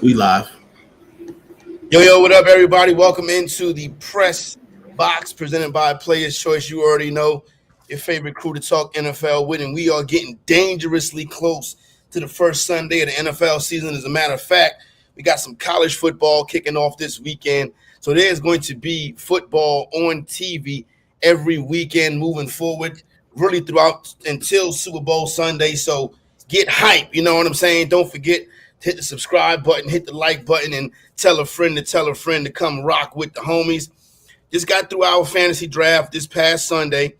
We live. Yo, what up, everybody? Welcome into the press box presented by Players Choice. You already know your favorite crew to talk NFL with, and we are getting dangerously close to the first Sunday of the NFL season. As a matter of fact, we got some college football kicking off this weekend. So there's going to be football on TV every weekend moving forward, really throughout until Super Bowl Sunday. So get hype, you know what I'm saying? Don't forget to hit the subscribe button, hit the like button, and tell a friend to come rock with the homies. Just got through our fantasy draft this past Sunday.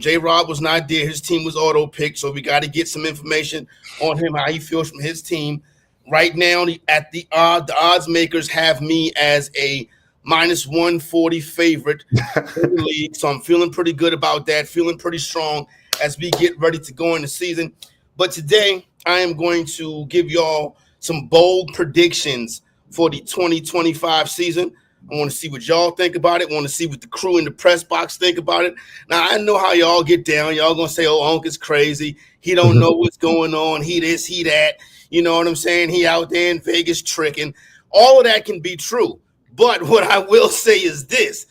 J. Rob was not there. His team was auto picked, so we got to get some information on him, how he feels from his team. Right now, the odds makers have me as a minus 140 favorite in the league. So I'm feeling pretty good about that, feeling pretty strong as we get ready to go in the season. But today, I am going to give y'all some bold predictions for the 2025 season. I want to see what y'all think about it. I want to see what the crew in the press box think about it. Now, I know how y'all get down. Y'all going to say, oh, Unc is crazy. He don't know what's going on. He this, he that. You know what I'm saying? He out there in Vegas tricking. All of that can be true. But what I will say is this.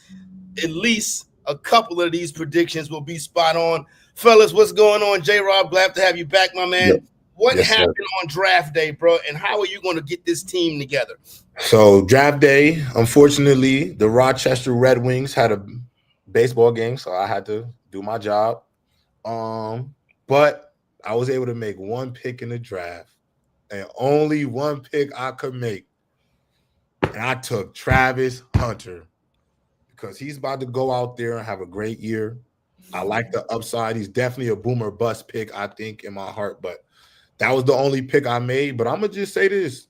At least a couple of these predictions will be spot on. Fellas, what's going on? J-Rob, glad to have you back, my man. Yep. What Yes, happened sir. on draft day, bro? And how are you going to get this team together? So draft day, unfortunately, the Rochester Red Wings had a baseball game, so I had to do my job. But I was able to make one pick in the draft, and only one pick I could make. And I took Travis Hunter because he's about to go out there and have a great year. I like the upside. He's definitely a boomer bust pick, I think, in my heart. But that was the only pick I made. But I'm going to just say this.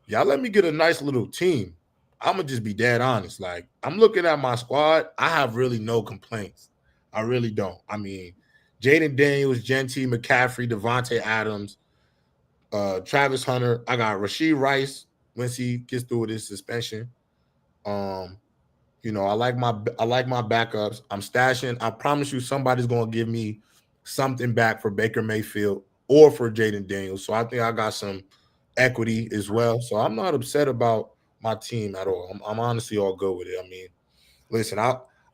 Y'all let me get a nice little team. I'm going to just be dead honest. Like, I'm looking at my squad. I have really no complaints. I really don't. I mean, Jaden Daniels, Genty, McCaffrey, Devontae Adams, Travis Hunter. I got Rashee Rice once he gets through with his suspension. I like my backups. I'm stashing. I promise you somebody's gonna give me something back for Baker Mayfield or for Jaden Daniels. So I think I got some equity as well. So I'm not upset about my team at all. I'm honestly all good with it. I mean, listen,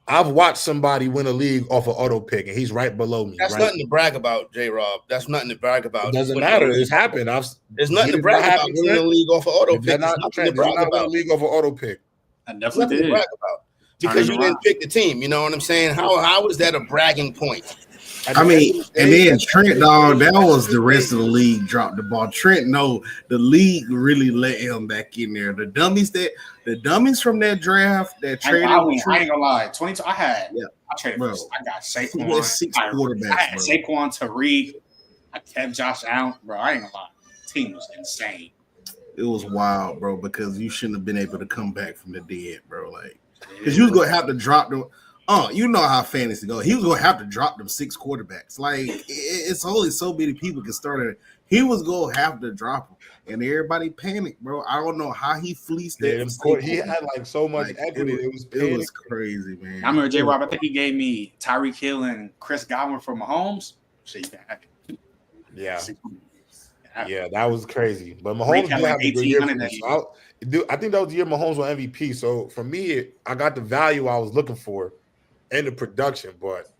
I've watched somebody win a league off of auto pick, and he's right below me. That's Right, nothing to brag about, J-Rob. That's nothing to brag it about. doesn't Winning a matter. league It's happened. There's nothing Did to it not brag about happen, winning a Trent? league off of auto Did that pick. It's not nothing to Trent? Did you brag not win a about. league off of auto pick? I It's definitely nothing to did. brag about because Turning you didn't around. pick the team. You know what I'm saying? How is that a bragging point? At I the end mean, of the and day, then at the Trent, end of the dog, day, that at the was end of the the day, rest of the league dropped the ball. Trent, no, the league really let him back in there. The dummies from that draft that I traded with went. I Trent, ain't gonna lie. 22. yeah, I traded for. bro. I got He had Saquon. six I quarterbacks, had bro. Saquon, Tariq. I kept Josh Allen, bro. I ain't gonna lie. The team was insane. It was wild, bro, because you shouldn't have been able to come back from the dead, bro. Like, because It you was was. gonna have to drop them. You know how fantasy go. He was gonna have to drop them six quarterbacks. Like, it's only so many people can start it. He was gonna have to drop them, and everybody panicked, bro. I don't know how he fleeced yeah, that for he Saquon. had like so much Like, equity. It was it panic. was crazy, I man. remember J. Rob. I think he gave me Tyreek Hill and Chris Godwin for Mahomes. Shit, you can have it. Yeah, You can have it. yeah, that was crazy. But Tariq Mahomes had did like have a good year for 1,800 me. that So year. I think that was the year Mahomes won MVP. So for me, I got the value I was looking for and the production. But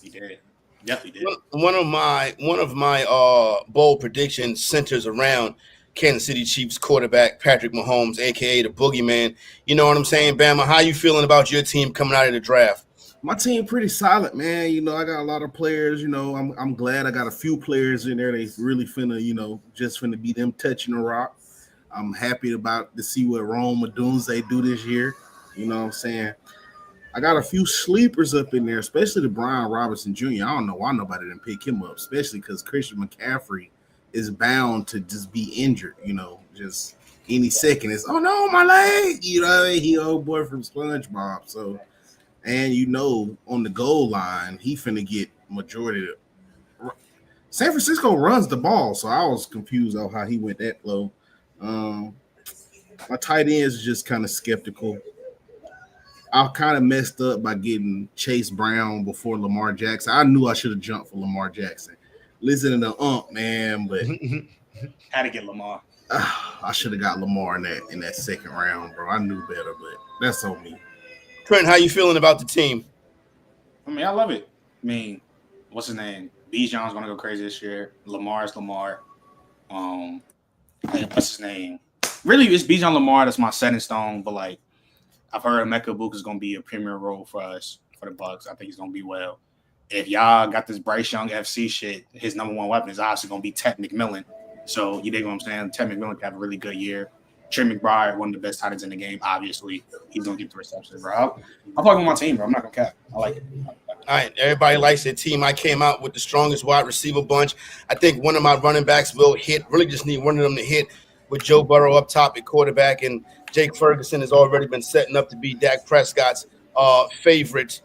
He did. Definitely did. One of my bold predictions centers around Kansas City Chiefs quarterback Patrick Mahomes, aka the Boogeyman. You know what I'm saying, Bama? How you feeling about your team coming out of the draft? My team pretty solid, man. I got a lot of players. I'm glad I got a few players in there. They really finna, just finna be them touching the rock. I'm happy about to see what Rome Odunze do this year. You know what I'm saying? I got a few sleepers up in there, especially the Brian Robinson Jr. I don't know why nobody didn't pick him up, especially because Christian McCaffrey is bound to just be injured, just any second. It's, oh no, my leg. He old boy from SpongeBob. So, and on the goal line, he finna get majority of San Francisco runs the ball, so I was confused on how he went that low. Um, my tight ends is just kind of skeptical. I kind of messed up by getting Chase Brown before Lamar Jackson. I knew I should have jumped for Lamar Jackson. Listening to man, but Had to get Lamar. I should have got Lamar in that second round, bro. I knew better, but that's on me. Trent, how you feeling about the team? I mean, I love it. I mean, what's his name? Bijan's gonna go crazy this year. Lamar's Lamar. What's his name? Really, it's Bijan Lamar that's my setting stone. But like, I've heard Emeka Book is gonna be a premier role for us for the Bucks. I think he's gonna be well. If y'all got this Bryce Young FC shit, his number one weapon is obviously gonna be Ted McMillan. So you dig what I'm saying? Ted McMillan can have a really good year. Trey McBride, one of the best tight ends in the game. Obviously, he's gonna get the receptions, bro. I'm talking with my team, bro. I'm not gonna cap. I like it. All right, everybody likes their team. I came out with the strongest wide receiver bunch. I think one of my running backs will hit. Really just need one of them to hit with Joe Burrow up top at quarterback. And Jake Ferguson has already been setting up to be Dak Prescott's favorite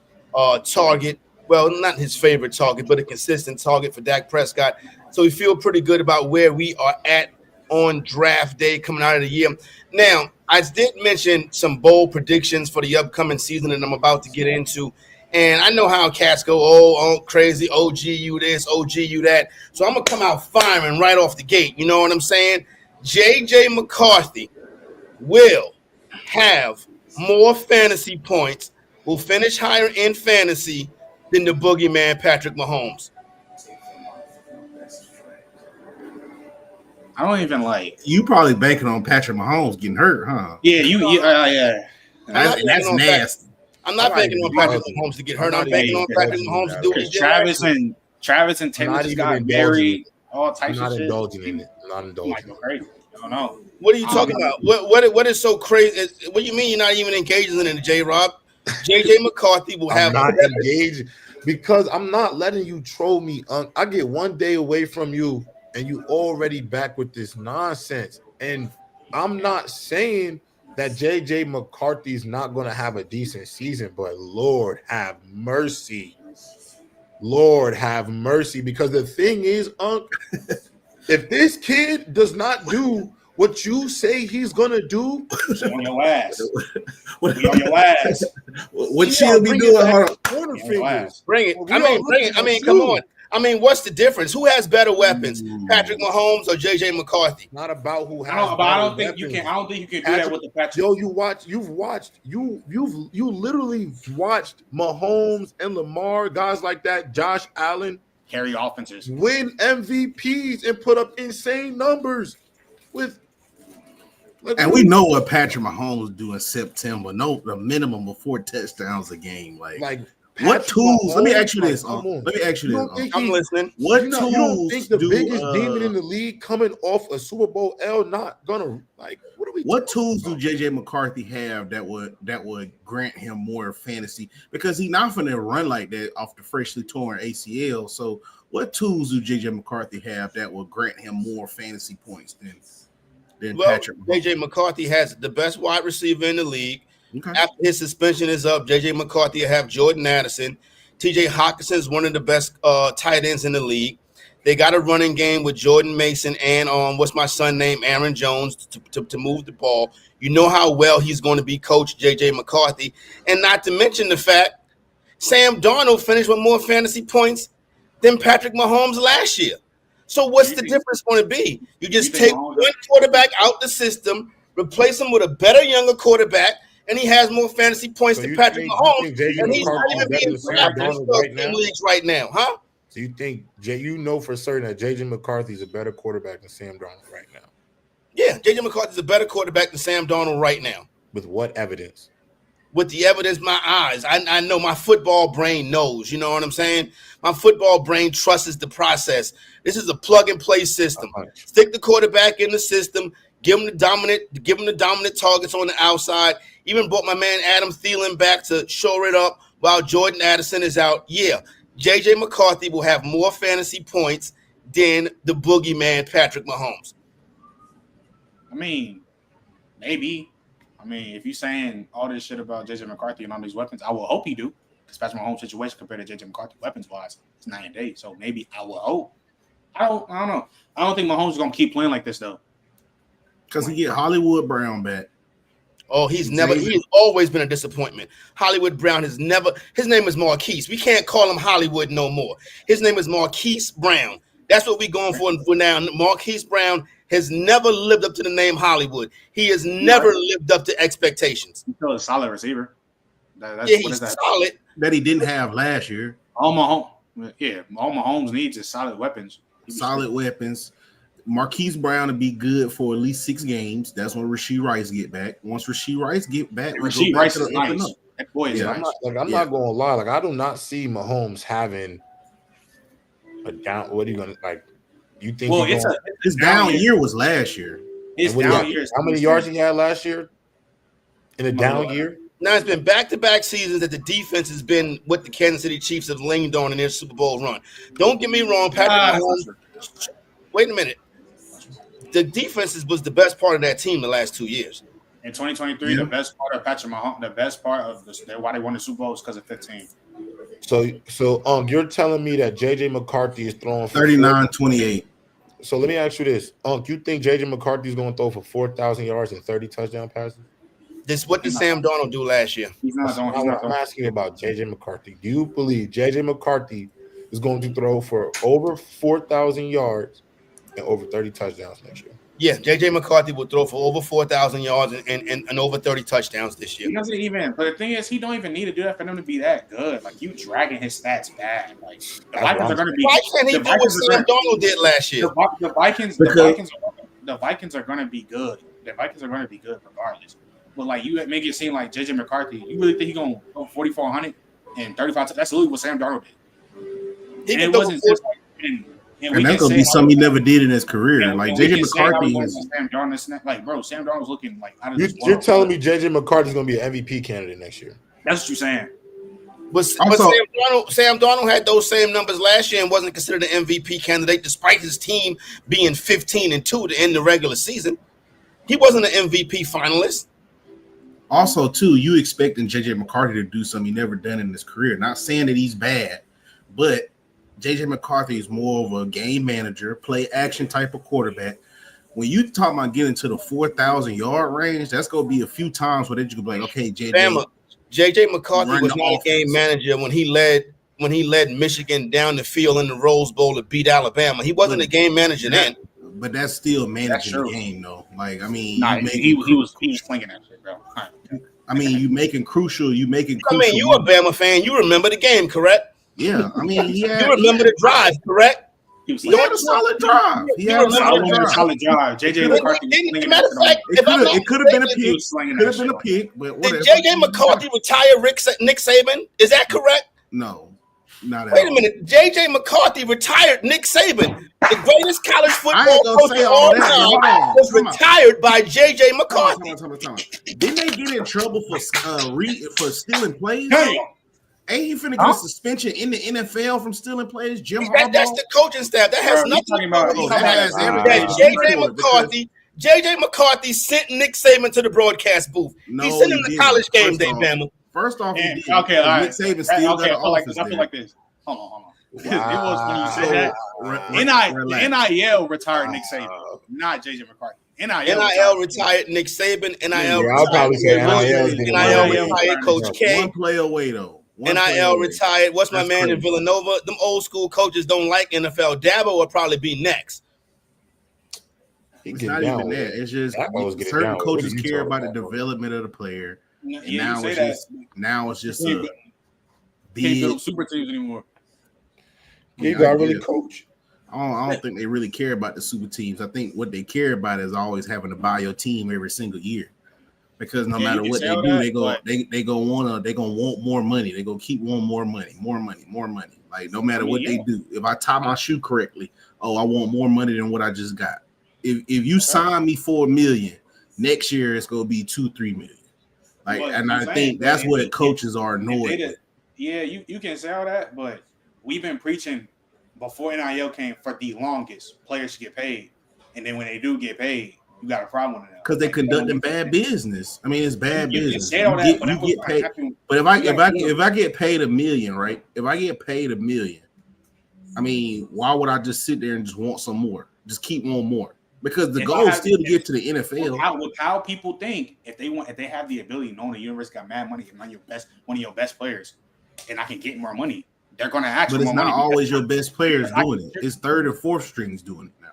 target. Well, not his favorite target, but a consistent target for Dak Prescott. So we feel pretty good about where we are at on draft day coming out of the year. Now, I did mention some bold predictions for the upcoming season that I'm about to get into. And I know how cats go, oh, crazy, OG you this, OG you that. So I'm going to come out firing right off the gate. You know what I'm saying? J.J. McCarthy will have more fantasy points, will finish higher in fantasy than the boogeyman Patrick Mahomes. I don't even like. You probably banking on Patrick Mahomes getting hurt, huh? Yeah, yeah. That's nasty. I'm not banking on Patrick Mahomes to get hurt. I'm banking on Patrick Mahomes to do what he did. Travis and Taylor just got married. All types of shit. I'm not indulging in it. I might go crazy. I don't know. What are you talking about? What is so crazy? What do you mean you're not even engaging in it, J. Rob? J.J. McCarthy will have. I'm not engaged because I'm not letting you troll me. I get one day away from you, and you already back with this nonsense. And I'm not saying that J.J. McCarthy's not going to have a decent season, but Lord have mercy. Lord have mercy. Because the thing is, if this kid does not do what you say he's going to do, on your ass. On your ass. What she'll be doing, hold on. Bring it. Bring it. I mean, come on. I mean, what's the difference? Who has better weapons, Patrick Mahomes or J.J. McCarthy? Not about who has. I don't think you can. I don't think you can do that with the Patrick. Yo, you literally watched Mahomes and Lamar, guys like that, Josh Allen, carry offenses, win MVPs, and put up insane numbers with. And we know what Patrick Mahomes do in September. No, the minimum of 4 touchdowns a game. Like what tools? Mahomes, let me ask you this. I'm listening. What you tools? You don't think the biggest demon in the league coming off a Super Bowl L not gonna what are we? What tools do JJ McCarthy have that would grant him more fantasy? Because he's not going to run like that off the freshly torn ACL. So, what tools do JJ McCarthy have that will grant him more fantasy points than Patrick Mahomes? JJ McCarthy has the best wide receiver in the league. Okay. After his suspension is up, J.J. McCarthy will have Jordan Addison. T.J. Hawkinson is one of the best tight ends in the league. They got a running game with Jordan Mason and what's my son name, Aaron Jones, to move the ball. You know how well he's going to be coached, J.J. McCarthy. And not to mention the fact Sam Darnold finished with more fantasy points than Patrick Mahomes last year. So what's the difference going to be? You just take one quarterback out the system, replace him with a better, younger quarterback, and he has more fantasy points than Patrick Mahomes, and he's not even being drafted in leagues right now, huh? So you think you know for certain that J.J. McCarthy is a better quarterback than Sam Darnold right now? Yeah, J.J. McCarthy is a better quarterback than Sam Darnold right now. With what evidence? With the evidence, my eyes. I know my football brain knows. You know what I'm saying? My football brain trusts the process. This is a plug-and-play system. Stick the quarterback in the system. Give him the dominant targets on the outside. Even brought my man Adam Thielen back to shore it up while Jordan Addison is out. Yeah, J.J. McCarthy will have more fantasy points than the boogeyman Patrick Mahomes. I mean, maybe. I mean, if you're saying all this shit about J.J. McCarthy and all these weapons, I will hope he do. Because Patrick Mahomes' situation compared to J.J. McCarthy weapons-wise, it's night and day. So maybe I will hope. I don't know. I don't think Mahomes is going to keep playing like this, though. Because he get Hollywood Brown back. Oh, he's always been a disappointment. Hollywood Brown his name is Marquise. We can't call him Hollywood no more. His name is Marquise Brown. That's what we're going for now. Marquise Brown has never lived up to the name Hollywood. He has never lived up to expectations. He's still a solid receiver. He's solid. That he didn't have last year. All Mahomes needs is solid weapons. Solid weapons. Marquise Brown to be good for at least 6 games. That's when Rashee Rice get back. Once Rashee Rice get back, Rashee Rice is nice. That boy is Yeah, nice. I'm not gonna lie. Like, I do not see Mahomes having a down. What are you gonna like? You think? Well, his down year was last year. His down year. How many yards he had last year? In a down year? Now it's been back-to-back seasons that the defense has been what the Kansas City Chiefs have leaned on in their Super Bowl run. Don't get me wrong, Patrick Mahomes. Wait a minute. The defense was the best part of that team the last 2 years. In 2023, the best part of Patrick Mahomes, the best part of why they won the Super Bowl is because of 15. So you're telling me that JJ McCarthy is throwing for 39-28. So let me ask you this. You think JJ McCarthy is going to throw for 4,000 yards and 30 touchdown passes? What did Sam Darnold do last year? I'm asking about JJ McCarthy. Do you believe JJ McCarthy is going to throw for over 4,000 yards and over 30 touchdowns next year? Yeah, JJ McCarthy will throw for over 4,000 yards and over 30 touchdowns this year. He doesn't even. But the thing is, he don't even need to do that for them to be that good. Like, you dragging his stats bad. Like, the Vikings are going to be. Why can't he do what Sam Darnold did last year? The Vikings are going to be good. The Vikings are going to be good regardless. But like, you make it seem like JJ McCarthy, you really think he's going to go 4,400 and 35? That's literally what Sam Darnold did. And it wasn't just like. And that's gonna be something he never did in his career. Like JJ McCarthy is Sam Darnold. Like, bro, Sam Darnold was looking like out of this world. You're telling me JJ McCarthy's gonna be an MVP candidate next year? That's what you're saying. But Sam Darnold had those same numbers last year and wasn't considered an MVP candidate, despite his team being 15-2 to end the regular season. He wasn't an MVP finalist. Also, too, you expecting JJ McCarthy to do something he never done in his career. Not saying that he's bad, but JJ McCarthy is more of a game manager, play action type of quarterback. When you talk about getting to the 4,000 yard range, that's gonna be a few times where they just be like, okay, JJ McCarthy was not a game manager when he led Michigan down the field in the Rose Bowl to beat Alabama. He wasn't a game manager then. But that's still managing the game, though. Like, I mean, he was slinging that shit, bro. I mean, you making crucial. I mean, you a Bama fan. You remember the game, correct? Yeah, I mean, you remember the drive, correct? He had a solid drive. He had a solid drive. JJ McCarthy. Matter of fact, it could have been a pick. Could have been a pick, but whatever. Did JJ McCarthy retire Nick Saban? Is that correct? No, not at all. Wait a minute. JJ McCarthy retired Nick Saban. The greatest college football coach of all time was retired by JJ McCarthy. Didn't they get in trouble for stealing plays? Ain't he finna get a suspension in the NFL from stealing plays? That's the coaching staff. That has nothing to do with JJ McCarthy sent Nick Saban to the broadcast booth. He sent him to College Game Day, Bama. First off, he did. Okay, all right. Nick Saban still got an office I feel like this. Hold on. Wow. It was when you said that. NIL retired Nick Saban, not JJ McCarthy. NIL retired Nick Saban. NIL retired Coach K. One play away, though. NIL retired. What's my man in Villanova? Them old school coaches don't like NFL. Dabo will probably be next. It's not even that. It's just certain coaches care about the development of the player. And now it's just can't build super teams anymore. You got really coach. I don't think they really care about the super teams. I think what they care about is always having to buy your team every single year. Because no matter what they do, they gonna want more money. They gonna keep wanting more money. Like no matter what they do, if I tie my shoe correctly, I want more money than what I just got. If you sign me for $1 million, next year it's gonna be 2-3 million. Like, and I think that's what coaches are annoyed. Yeah, you can say all that, but we've been preaching before NIL came for the longest. Players should get paid, and then when they do get paid, you got a problem with it because they conducting bad business. I mean, it's bad business. You get paid. But if I get paid $1 million, right? If I get paid $1 million, I mean, why would I just sit there and just want some more? Just keep wanting more because the goal is still to get to the NFL. With how people think, if they have the ability, knowing the university got mad money, and one of your best players, and I can get more money, they're going to ask. But it's not always your best players doing it. It's third or fourth strings doing it now.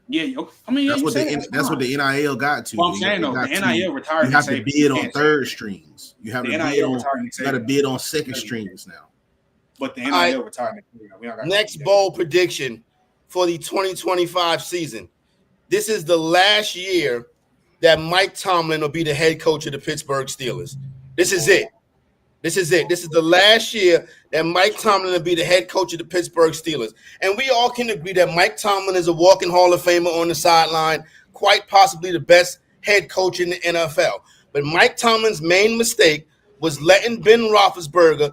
Yeah, I mean, yeah, That's you what say that. that's what the NIL got to. Well, I'm saying It though, the got to NIL retired you Nick have to Saban. bid You on can't say third that. strings. You have The to bid NIL on retired Nick you got to Saban. bid on second strings now. But the All right. NIL retired Nick Saban. We don't got Next bold prediction for the 2025 season. This is the last year that Mike Tomlin will be the head coach of the Pittsburgh Steelers. This is it. This is it. This is the last year that Mike Tomlin will be the head coach of the Pittsburgh Steelers. And we all can agree that Mike Tomlin is a walking Hall of Famer on the sideline, quite possibly the best head coach in the NFL. But Mike Tomlin's main mistake was letting Ben Roethlisberger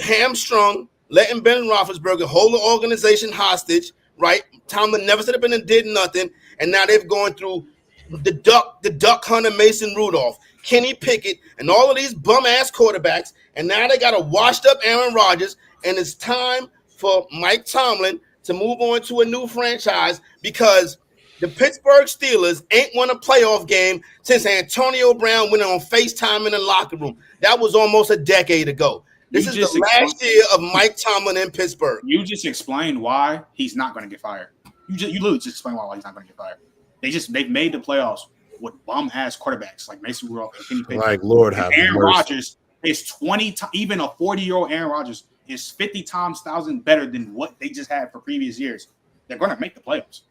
hamstrung, letting Ben Roethlisberger hold the organization hostage, right? Tomlin never should have been and did nothing, and now they've gone through the duck hunter Mason Rudolph, Kenny Pickett, and all of these bum ass quarterbacks, and now they got a washed up Aaron Rodgers, and it's time for Mike Tomlin to move on to a new franchise because the Pittsburgh Steelers ain't won a playoff game since Antonio Brown went on FaceTime in the locker room. That was almost a decade ago. This is the last year of Mike Tomlin in Pittsburgh. You just explained why he's not going to get fired. You literally just explained why he's not going to get fired. They've made the playoffs with bum ass quarterbacks like Mason Rudolph and Kenny Pickett. Like Lord have mercy. Aaron Rodgers is 20. Even a 40-year-old Aaron Rodgers is 50 times thousand better than what they just had for previous years. They're going to make the playoffs.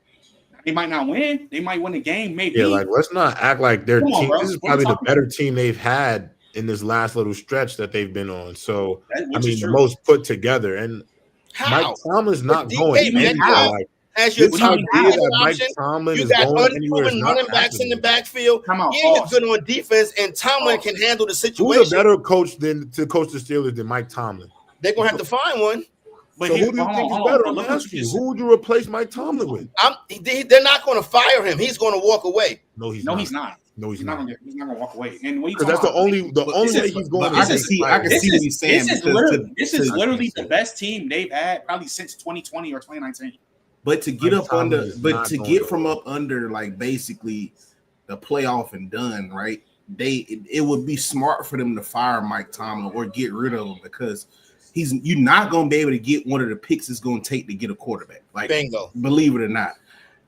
They might not win. They might win a game, maybe. Yeah, like let's not act like their team. Bro. This is probably the better team they've had in this last little stretch that they've been on. So I mean, the most put together. And Mike Tomlin's not going anywhere. Like as your this idea that Mike Tomlin is going anywhere is not running backs in the backfield. Come on, he ain't good on defense, and Tomlin can handle the situation. Who's a better coach to coach the Steelers than Mike Tomlin? They're gonna have to find one. But so who do you think is better? I'm asking you. Who would you replace Mike Tomlin with? They're not going to fire him. He's going to walk away. No, he's not. He's not going to walk away. And because that's the only way he's going. I can see what he's saying. This is literally the best team they've had probably since 2020 or 2019. But to get from up under like basically the playoff and done, right? It would be smart for them to fire Mike Tomlin or get rid of him because you're not going to be able to get one of the picks it's going to take to get a quarterback. Like, bingo. Believe it or not.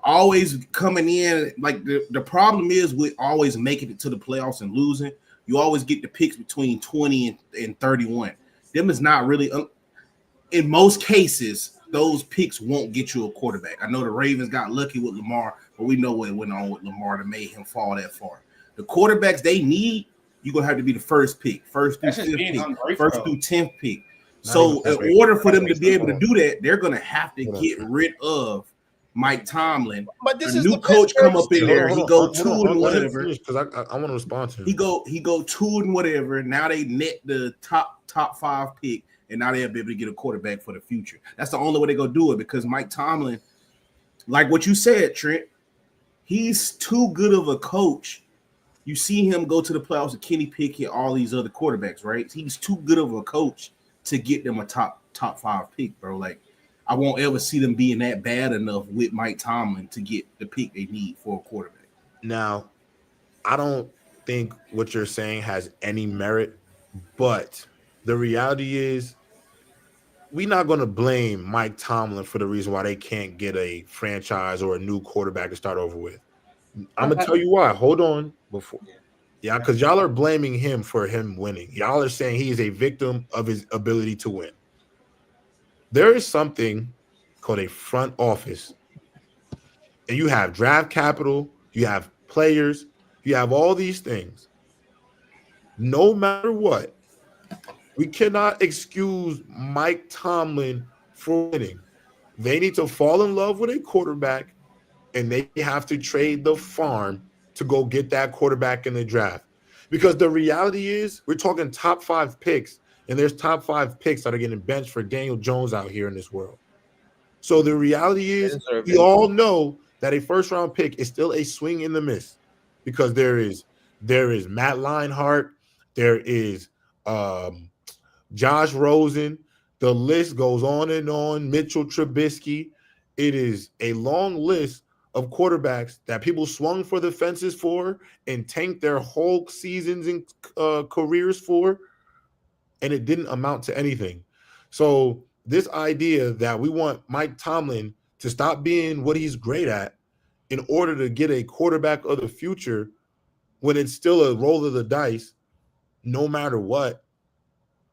Always coming in, like the problem is with always making it to the playoffs and losing, you always get the picks between 20 and 31. Them is not really, in most cases, those picks won't get you a quarterback. I know the Ravens got lucky with Lamar, but we know what went on with Lamar that made him fall that far. The quarterbacks they need, you're going to have to be the first pick, first through 5th pick, first through 10th pick. So in order for them to be able to do that, they're going to have to get rid of Mike Tomlin. But this a is new coach come up in there. He go 2 and whatever. Because I want to respond to him. He go 2 and whatever. Now they net the top 5 pick, and now they'll be able to get a quarterback for the future. That's the only way they're gonna do it because Mike Tomlin, like what you said, Trent, he's too good of a coach. You see him go to the playoffs with Kenny Pickett, all these other quarterbacks, right? He's too good of a coach to get them a top 5 pick, bro. Like, I won't ever see them being that bad enough with Mike Tomlin to get the pick they need for a quarterback. Now, I don't think what you're saying has any merit, but the reality is we're not going to blame Mike Tomlin for the reason why they can't get a franchise or a new quarterback to start over with. I'm going to tell you why. Hold on. Yeah, because y'all are blaming him for him winning. Y'all are saying he is a victim of his ability to win. There is something called a front office, and you have draft capital, you have players, you have all these things. No matter what, we cannot excuse Mike Tomlin for winning. They need to fall in love with a quarterback, and they have to trade the farm to go get that quarterback in the draft. Because the reality is we're talking top 5 picks, and there's top 5 picks that are getting benched for Daniel Jones out here in this world. So the reality is we all know that a first-round pick is still a swing in the miss because there is Matt Leinart, there is Josh Rosen, the list goes on and on, Mitchell Trubisky. It is a long list of quarterbacks that people swung for the fences for and tanked their whole seasons and careers for, and it didn't amount to anything. So this idea that we want Mike Tomlin to stop being what he's great at in order to get a quarterback of the future when it's still a roll of the dice, no matter what.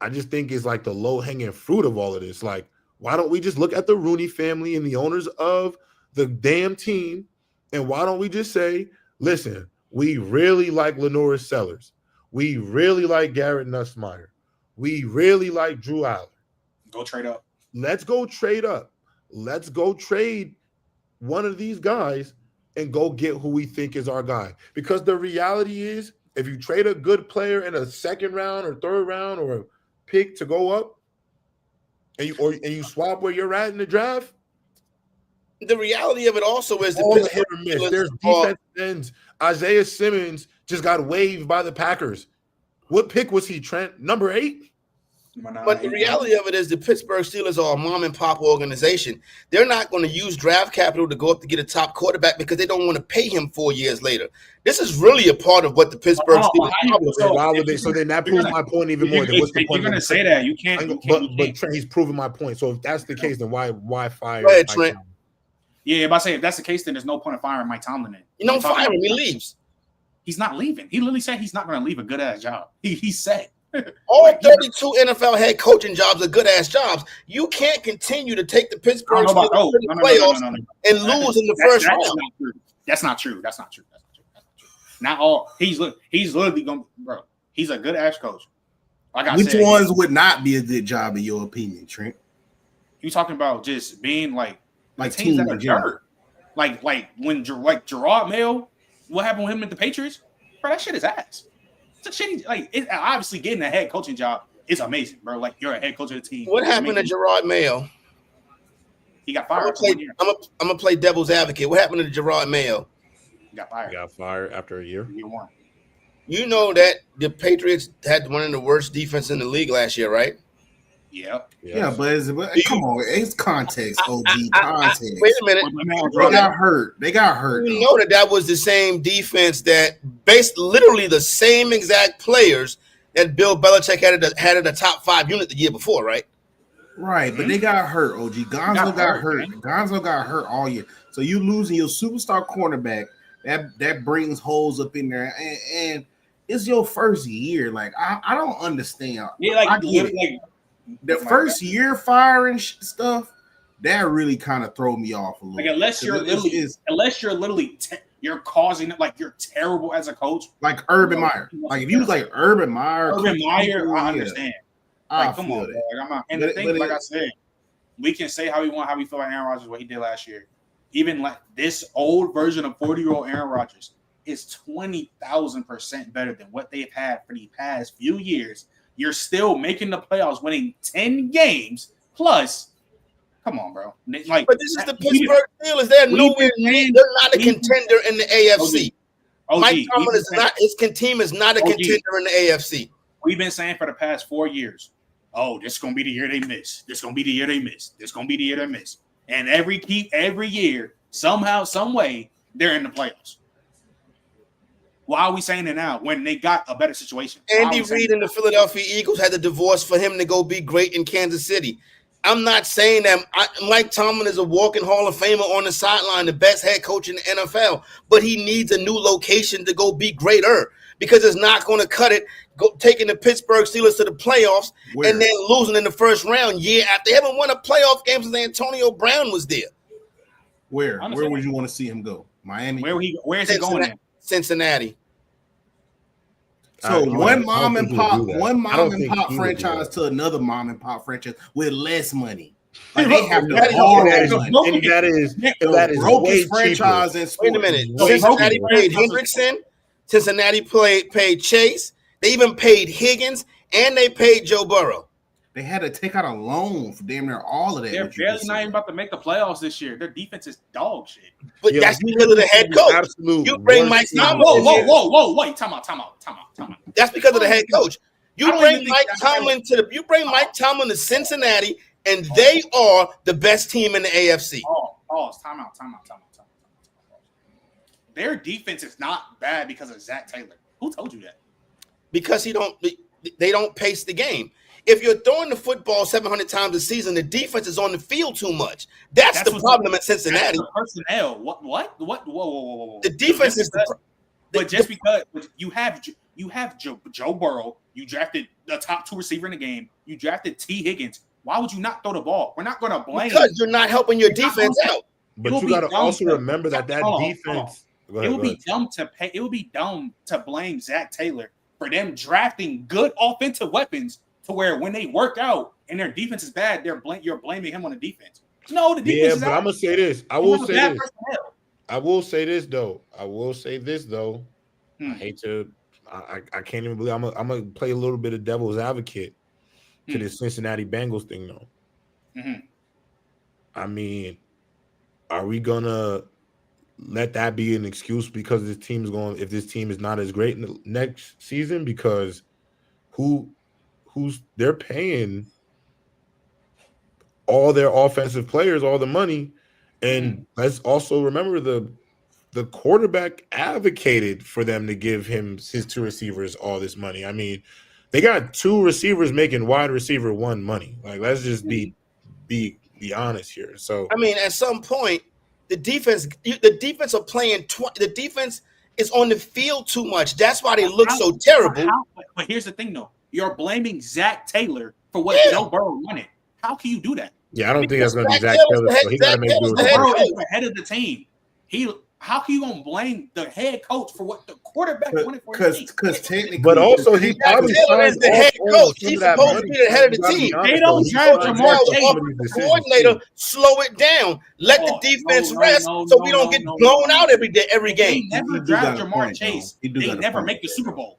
I just think it's like the low-hanging fruit of all of this. Like, why don't we just look at the Rooney family and the owners of the damn team, and why don't we just say, listen, we really like Lenoris Sellers. We really like Garrett Nussmeier. We really like Drew Allen. Go trade up. Let's go trade up. Let's go trade one of these guys and go get who we think is our guy. Because the reality is, if you trade a good player in a second round or third round or a pick to go up, and you swap where you're at in the draft, the reality of it also is all the hit or miss. There's defensive ends. Isaiah Simmons just got waived by the Packers. What pick was he, Trent? Number 8? But the reality of it is the Pittsburgh Steelers are a mom and pop organization. They're not going to use draft capital to go up to get a top quarterback because they don't want to pay him 4 years later. This is really a part of what the Pittsburgh Steelers. Why would they? So then that proves my point even more. Then what's the point? You're going to say that you can't. But Trent, he's proving my point. So if that's the case, then why fire? Go ahead, Trent. Yeah, if I say if that's the case, then there's no point of firing Mike Tomlin. You don't fire him; he leaves. He's not leaving. He literally said he's not going to leave a good ass job. He said. All 32 NFL head coaching jobs are good ass jobs. You can't continue to take the Pittsburgh Steelers to the playoffs and lose in the first round. That's not true. That's not true. Not all. He's literally going, bro. He's a good ass coach. Like Which ones would not be a good job in your opinion, Trent? You talking about just being like teams that are dirt. Like when Gerard Mayo, what happened with him at the Patriots? Bro, that shit is ass. It's a shitty, obviously getting a head coaching job is amazing, bro. Like you're a head coach of the team. What happened to Gerard Mayo? He got fired. I'm gonna play devil's advocate. What happened to Gerard Mayo? He got fired. He got fired after a year. Year 1. You know that the Patriots had one of the worst defense in the league last year, right? Yeah. Yeah, but come on, it's context, OG. Context. Wait a minute. They got hurt. You know that was the same defense that based literally the same exact players that Bill Belichick had at the top 5 unit the year before, right? Right, but they got hurt, OG. Gonzo got hurt. Gonzo got hurt all year. So you losing your superstar cornerback, that brings holes up in there. And it's your first year. Like, I don't understand. Yeah, the first year firing stuff, that really kind of throw me off a little. Like unless you're literally you're causing it, like you're terrible as a coach. Like Urban Meyer. Like if you was like Urban Meyer, I understand. Like, come on, bro. Like, I'm not. And the thing, like I said, we can say how we want, how we feel about Aaron Rodgers, what he did last year. Even like this old version of 40-year-old Aaron Rodgers is 20,000% better than what they've had for the past few years. You're still making the playoffs, winning 10 games plus. Come on, bro. Like, but this is the Pittsburgh Steelers. They're nowhere near. They're not a contender in the AFC. Mike Tomlin is not. His team is not a contender in the AFC. We've been saying for the past 4 years, oh, this is gonna be the year they miss. This is gonna be the year they miss. This is gonna be the year they miss. And every year, somehow, some way, they're in the playoffs. Why are we saying it now when they got a better situation? Andy Reid and the Philadelphia Eagles had the divorce for him to go be great in Kansas City. I'm not saying that Mike Tomlin is a walking Hall of Famer on the sideline, the best head coach in the NFL, but he needs a new location to go be greater because it's not going to cut it taking the Pittsburgh Steelers to the playoffs and then losing in the first round year after they haven't won a playoff game since Antonio Brown was there. Where would you want to see him go? Miami? Where is he going at? Cincinnati. So one mom and pop franchise to another mom and pop franchise with less money. Like they have to borrow money. And that is way franchise in sports. Wait a minute. Cincinnati paid Hendrickson. Cincinnati paid Chase. They even paid Higgins, and they paid Joe Burrow. They had to take out a loan for damn near all of that. They're barely not even about to make the playoffs this year. Their defense is dog shit. But that's because of the head coach. You bring Mike Tomlin. Whoa! Wait, time out. That's because of the head coach. You bring Mike Tomlin to Cincinnati, and they are the best team in the AFC. Time out. Their defense is not bad because of Zach Taylor. Who told you that? Because they don't pace the game. If you're throwing the football 700 times a season, the defense is on the field too much. That's the problem at Cincinnati. The personnel. What? Whoa. The defense is just because you have Joe Burrow, you drafted the top 2 receiver in the game, you drafted T. Higgins. Why would you not throw the ball? We're not going to blame because you're not helping your defense out. But you got to also remember that defense. It would be dumb to pay. It would be dumb to blame Zach Taylor for them drafting good offensive weapons to where when they work out and their defense is bad, you're blaming him on the defense. No, the defense. Yeah, but I'm gonna say this. I will say this. I will say this though. I hate to. I can't even believe I'm gonna play a little bit of devil's advocate to this Cincinnati Bengals thing though. Mm-hmm. I mean, are we gonna let that be an excuse because this team is going? If this team is not as great in the next season, because they're paying all their offensive players all the money, and let's also remember the quarterback advocated for them to give his 2 receivers all this money. I mean, they got 2 receivers making wide receiver 1 money. Like, let's just be honest here. So I mean, at some point, the defense are playing. The defense is on the field too much. That's why they look so terrible. But here's the thing, though. You're blaming Zach Taylor for what Joe Burrow wanted. How can you do that? Yeah, I don't think that's going to be Zach Taylor. So he got to make do. Burrow is the head of the team. How can you gonna blame the head coach for what the quarterback wanted for his team? Because technically, but also he probably is the head coach. He's supposed to be the head of the team. They don't draft Jamar Chase. The coordinator, slow it down. Let the defense rest so we don't get blown out every game. They never draft Jamar Chase. They never make the Super Bowl.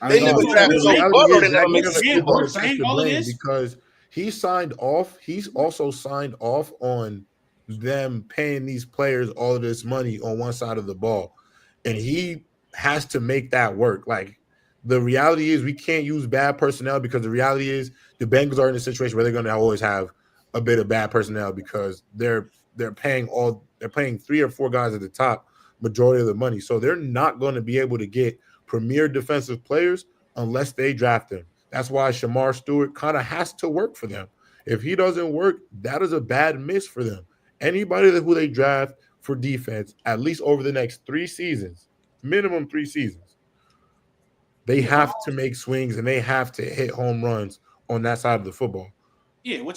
They never draft Joe Burrow. They never make the Super Bowl. Because he signed off. He's also signed off on them paying these players all of this money on one side of the ball, and he has to make that work. Like, the reality is we can't use bad personnel, because the reality is the Bengals are in a situation where they're going to always have a bit of bad personnel because they're paying 3 or 4 guys at the top majority of the money, so they're not going to be able to get premier defensive players unless they draft them. That's why Shamar Stewart kind of has to work for them. If he doesn't work, that is a bad miss for them. Anybody who they draft for defense, at least over the next 3 seasons, minimum 3 seasons, they have to make swings and they have to hit home runs on that side of the football. Yeah, we're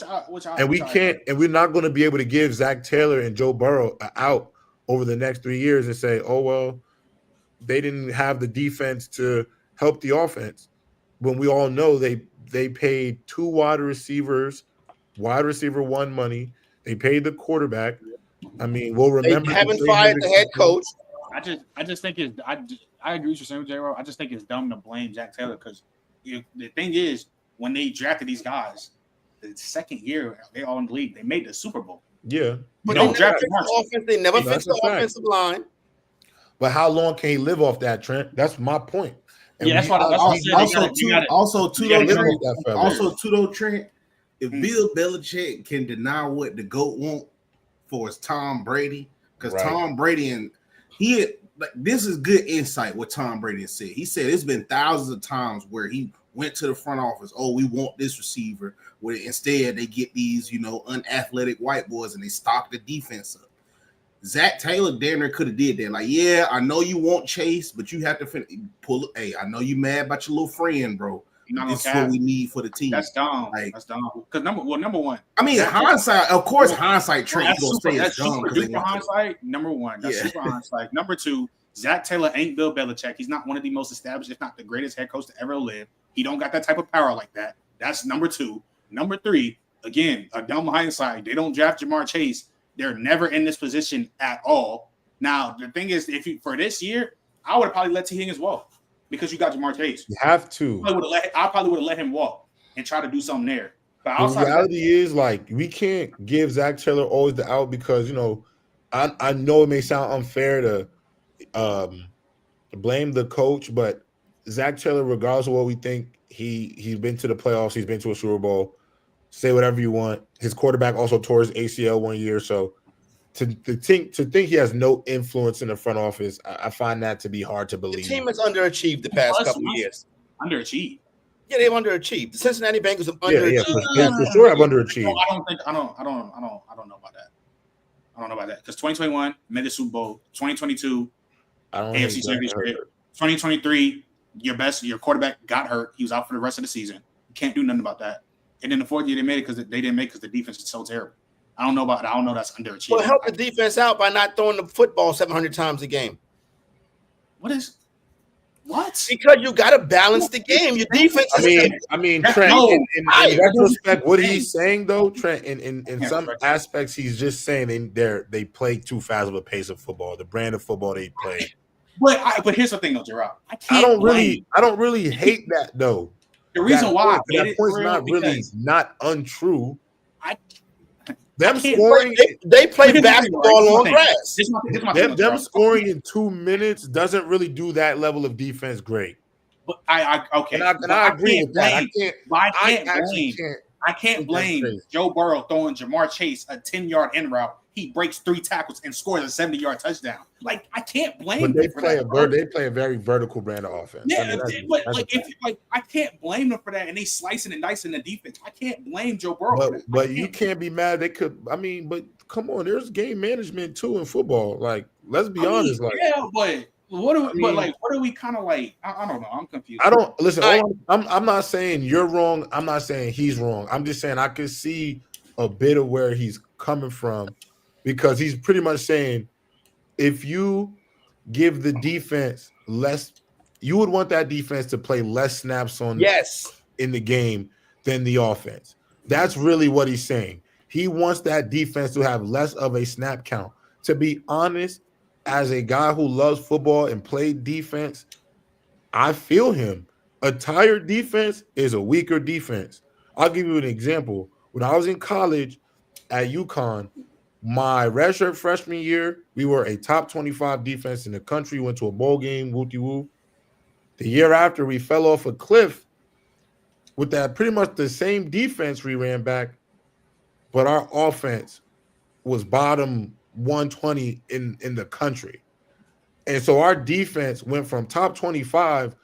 not going to be able to give Zach Taylor and Joe Burrow out over the next 3 years and say, oh, well, they didn't have the defense to help the offense. When we all know they paid 2 wide receiver 1 money. They paid the quarterback. I mean, we'll remember. They haven't fired the head coach. I just think I agree with you saying, J-Ro. I just think it's dumb to blame Zach Taylor, because the thing is, when they drafted these guys, the second year they all in the league, they made the Super Bowl. Yeah, but they never fixed the offensive line. But how long can he live off that, Trent? That's my point. And that's what I also too, Trent. If Bill Belichick can deny what the GOAT want for his Tom Brady, because Tom Brady and this is good insight what Tom Brady said. He said it's been thousands of times where he went to the front office. Oh, we want this receiver. Where instead they get these, unathletic white boys and they stock the defense up. Zach Taylor, damn near could have did that. Like, yeah, I know you want Chase, but you have to pull it. Hey, I know you mad about your little friend, bro. This is what we need for the team. That's dumb. That's dumb. Because number one. I mean, hindsight. Of course, hindsight. Trent gonna say it's dumb. Super hindsight. Number one. That's super hindsight. Number 2. Zach Taylor ain't Bill Belichick. He's not one of the most established, if not the greatest head coach to ever live. He don't got that type of power like that. That's number 2. Number 3. Again, a dumb hindsight. They don't draft Jamar Chase. They're never in this position at all. Now, the thing is, for this year, I would have probably let T. Higgins walk. Because you got Jamar Chase. You have to. I probably would have let him walk and try to do something there. But the reality is, like, we can't give Zach Taylor always the out because, I know it may sound unfair to blame the coach, but Zach Taylor, regardless of what we think, he's been to the playoffs, he's been to a Super Bowl. Say whatever you want. His quarterback also tore his ACL 1 year, so to think he has no influence in the front office, I find that to be hard to believe. The team has underachieved the past couple of years. Underachieved. Yeah, they've underachieved. The Cincinnati Bengals have Yeah, underachieved. for sure, I've underachieved. No, I don't know about that. I don't know about that because 2021 made the Super Bowl. 2022 I don't AFC Championship. 2023 your quarterback got hurt. He was out for the rest of the season. You can't do nothing about that. And then the fourth year they made it because they didn't make because the defense is so terrible. I don't know that's underachieving. Well, help the defense out by not throwing the football 700 times a game. What? Because you got to balance the game. Your defense. I mean, Trent. In retrospect, what he's saying though, Trent, in some aspects, he's just saying they play too fast of a pace of football. The brand of football they play. But here's the thing, though, Gerard. I don't really hate that though. The reason why that point's not untrue. Them scoring, they play basketball on grass. Them scoring in 2 minutes doesn't really do that level of defense great. But I agree with that. I can't blame Joe Burrow throwing Jamar Chase a 10-yard in route. He breaks 3 tackles and scores a 70-yard touchdown. Like I can't blame. But they play a very vertical brand of offense. Yeah, I can't blame them for that. And they slicing and dicing the defense. I can't blame Joe Burrow. But you can't be mad. They could. I mean, but come on, there's game management too in football. Like, let's be honest. Like, yeah, but what are we kind of like? I don't know. I'm confused. I don't listen. I'm not saying you're wrong. I'm not saying he's wrong. I'm just saying I could see a bit of where he's coming from. Because he's pretty much saying if you give the defense less, you would want that defense to play less snaps in the game than the offense. That's really what he's saying. He wants that defense to have less of a snap count. To be honest, as a guy who loves football and played defense, I feel him. A tired defense is a weaker defense. I'll give you an example. When I was in college at UConn, my redshirt freshman year, we were a top 25 defense in the country, went to a bowl game, woo-de-woo. The year after, we fell off a cliff with that pretty much the same defense we ran back, but our offense was bottom 120 in the country. And so our defense went from top 25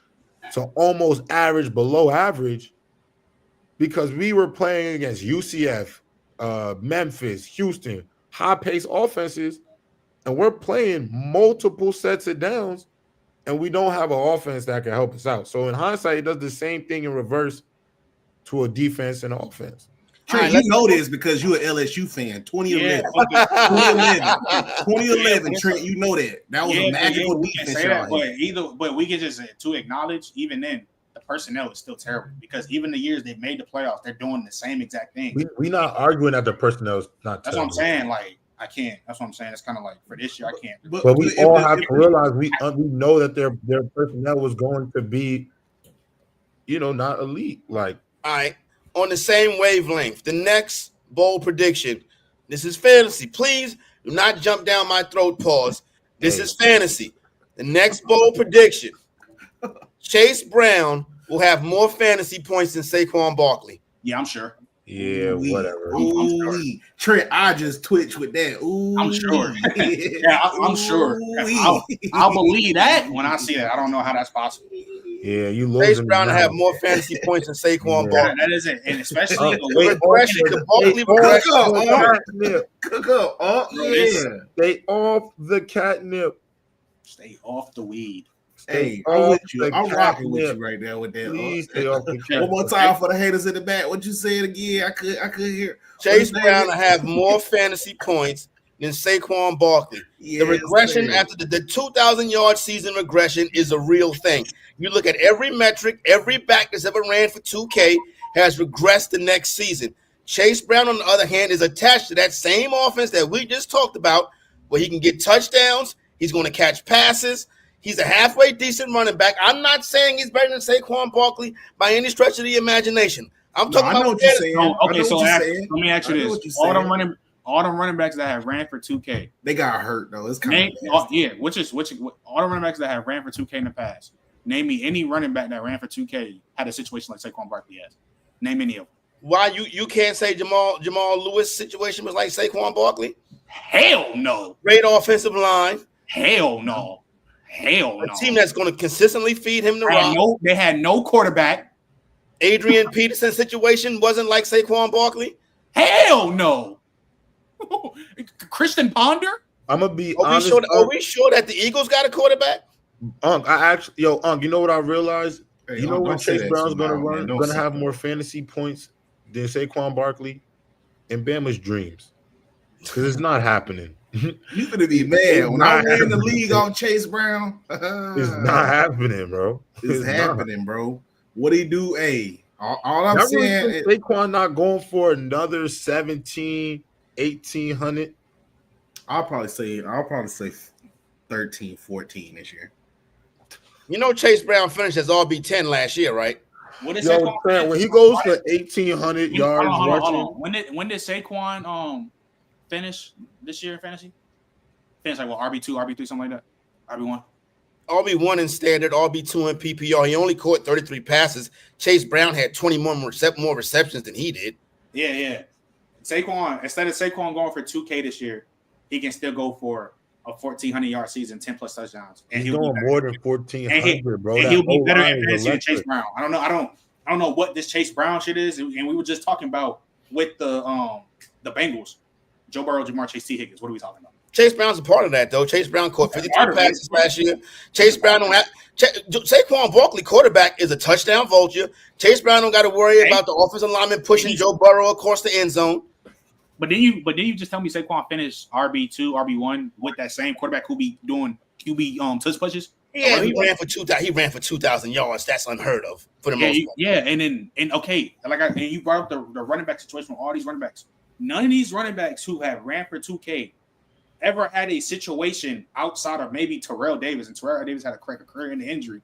to almost average, below average, because we were playing against UCF, Memphis, Houston, high-paced offenses, and we're playing multiple sets of downs, and we don't have an offense that can help us out. So in hindsight, it does the same thing in reverse to a defense and offense. Trent, you know this because you're an LSU fan. 2011. 2011, Trent, you know that. That was a magical defense. But we can just to acknowledge, even then, the personnel is still terrible because even the years they've made the playoffs, they're doing the same exact thing. We're not arguing that the personnel is not That's terrible. what I'm saying. Like, I can't. That's what I'm saying. It's kind of like for this year, I can't. But we all have to realize we know that their personnel was going to be, not elite. Like, all right, on the same wavelength. The next bold prediction. This is fantasy. Please do not jump down my throat. Pause. This is fantasy. The next bold prediction. Chase Brown will have more fantasy points than Saquon Barkley. Yeah, I'm sure. Yeah, whatever. I'm sure. Trent, I just twitch with that. I'm sure. I'm sure. I'll believe that when I see that. I don't know how that's possible. Yeah, you lose. Chase Brown to have more fantasy points than Saquon Barkley. That is it, and especially the Barkley regression. Cook up. Stay off the catnip. Stay off the weed. Hey, I'm with you. I'm rocking with you right now with that. Please stay off the catnip. One more time for the haters in the back. What you said again? I could hear. Chase Brown to have more fantasy points than Saquon Barkley. Yes, the regression after the 2,000-yard season regression is a real thing. You look at every metric, every back that's ever ran for 2K has regressed the next season. Chase Brown, on the other hand, is attached to that same offense that we just talked about, where he can get touchdowns, he's going to catch passes. He's a halfway decent running back. I'm not saying he's better than Saquon Barkley by any stretch of the imagination. I'm talking about what you're saying. Okay, so let me ask you this: all the running backs that have ran for 2K, they got hurt though. It's kind of all the running backs that have ran for 2K in the past. Name me any running back that ran for 2K had a situation like Saquon Barkley has. Name any of them. Why you can't say Jamal Lewis' situation was like Saquon Barkley? Hell no. Great offensive line. Hell no. A team that's going to consistently feed him the rock. They had no quarterback. Adrian Peterson situation wasn't like Saquon Barkley? Hell no. Christian Ponder? I'm gonna be Are honest. we sure that the Eagles got a quarterback? Unc, you know what I realized? Hey, You know when don't say Chase that Brown's too gonna loud, man. Don't say have that. more fantasy points than Saquon Barkley in Bama's dreams. Because it's not happening. You gonna be mad when I win the league on Chase Brown? It's not happening, bro. It's happening, bro. What do he do? Hey, all I'm Y'all really saying, think Saquon not going for another 17, 1800? I'll probably say 13, 14 this year. You know Chase Brown finished as RB10 last year, right? What is Yo, Saquon? Trent, when he goes for 1,800 yards rushing, hold on. When did Saquon finish this year in fantasy? Finish like what, RB2, RB3, something like that? RB1? RB1 in standard, RB2 in PPR. He only caught 33 passes. Chase Brown had 20 more receptions than he did. Yeah. Saquon, instead of Saquon going for 2K this year, he can still go for a 1,400-yard season, 10 plus touchdowns, and he's he'll going be more than 1,400, bro. And he'll be better O-line at is fantasy than Chase electric. Brown. I don't know what this Chase Brown shit is, and we were just talking about with the Bengals, Joe Burrow, Jamar Chase, T. Higgins. What are we talking about? Chase Brown's a part of that, though. Chase Brown caught 53 passes last year. Chase Brown don't have Saquon Barkley, quarterback, is a touchdown vulture. Chase Brown don't got to worry about the offensive lineman pushing Joe Burrow across the end zone. But then you just tell me Saquon finished RB2, RB1 with that same quarterback who be doing QB touch pushes. Yeah, he ran for 2,000. He ran for 2,000 yards. That's unheard of for the most part. Yeah, and you brought up the running back situation with all these running backs. None of these running backs who have ran for 2K ever had a situation outside of maybe Terrell Davis, and Terrell Davis had a career in the injury,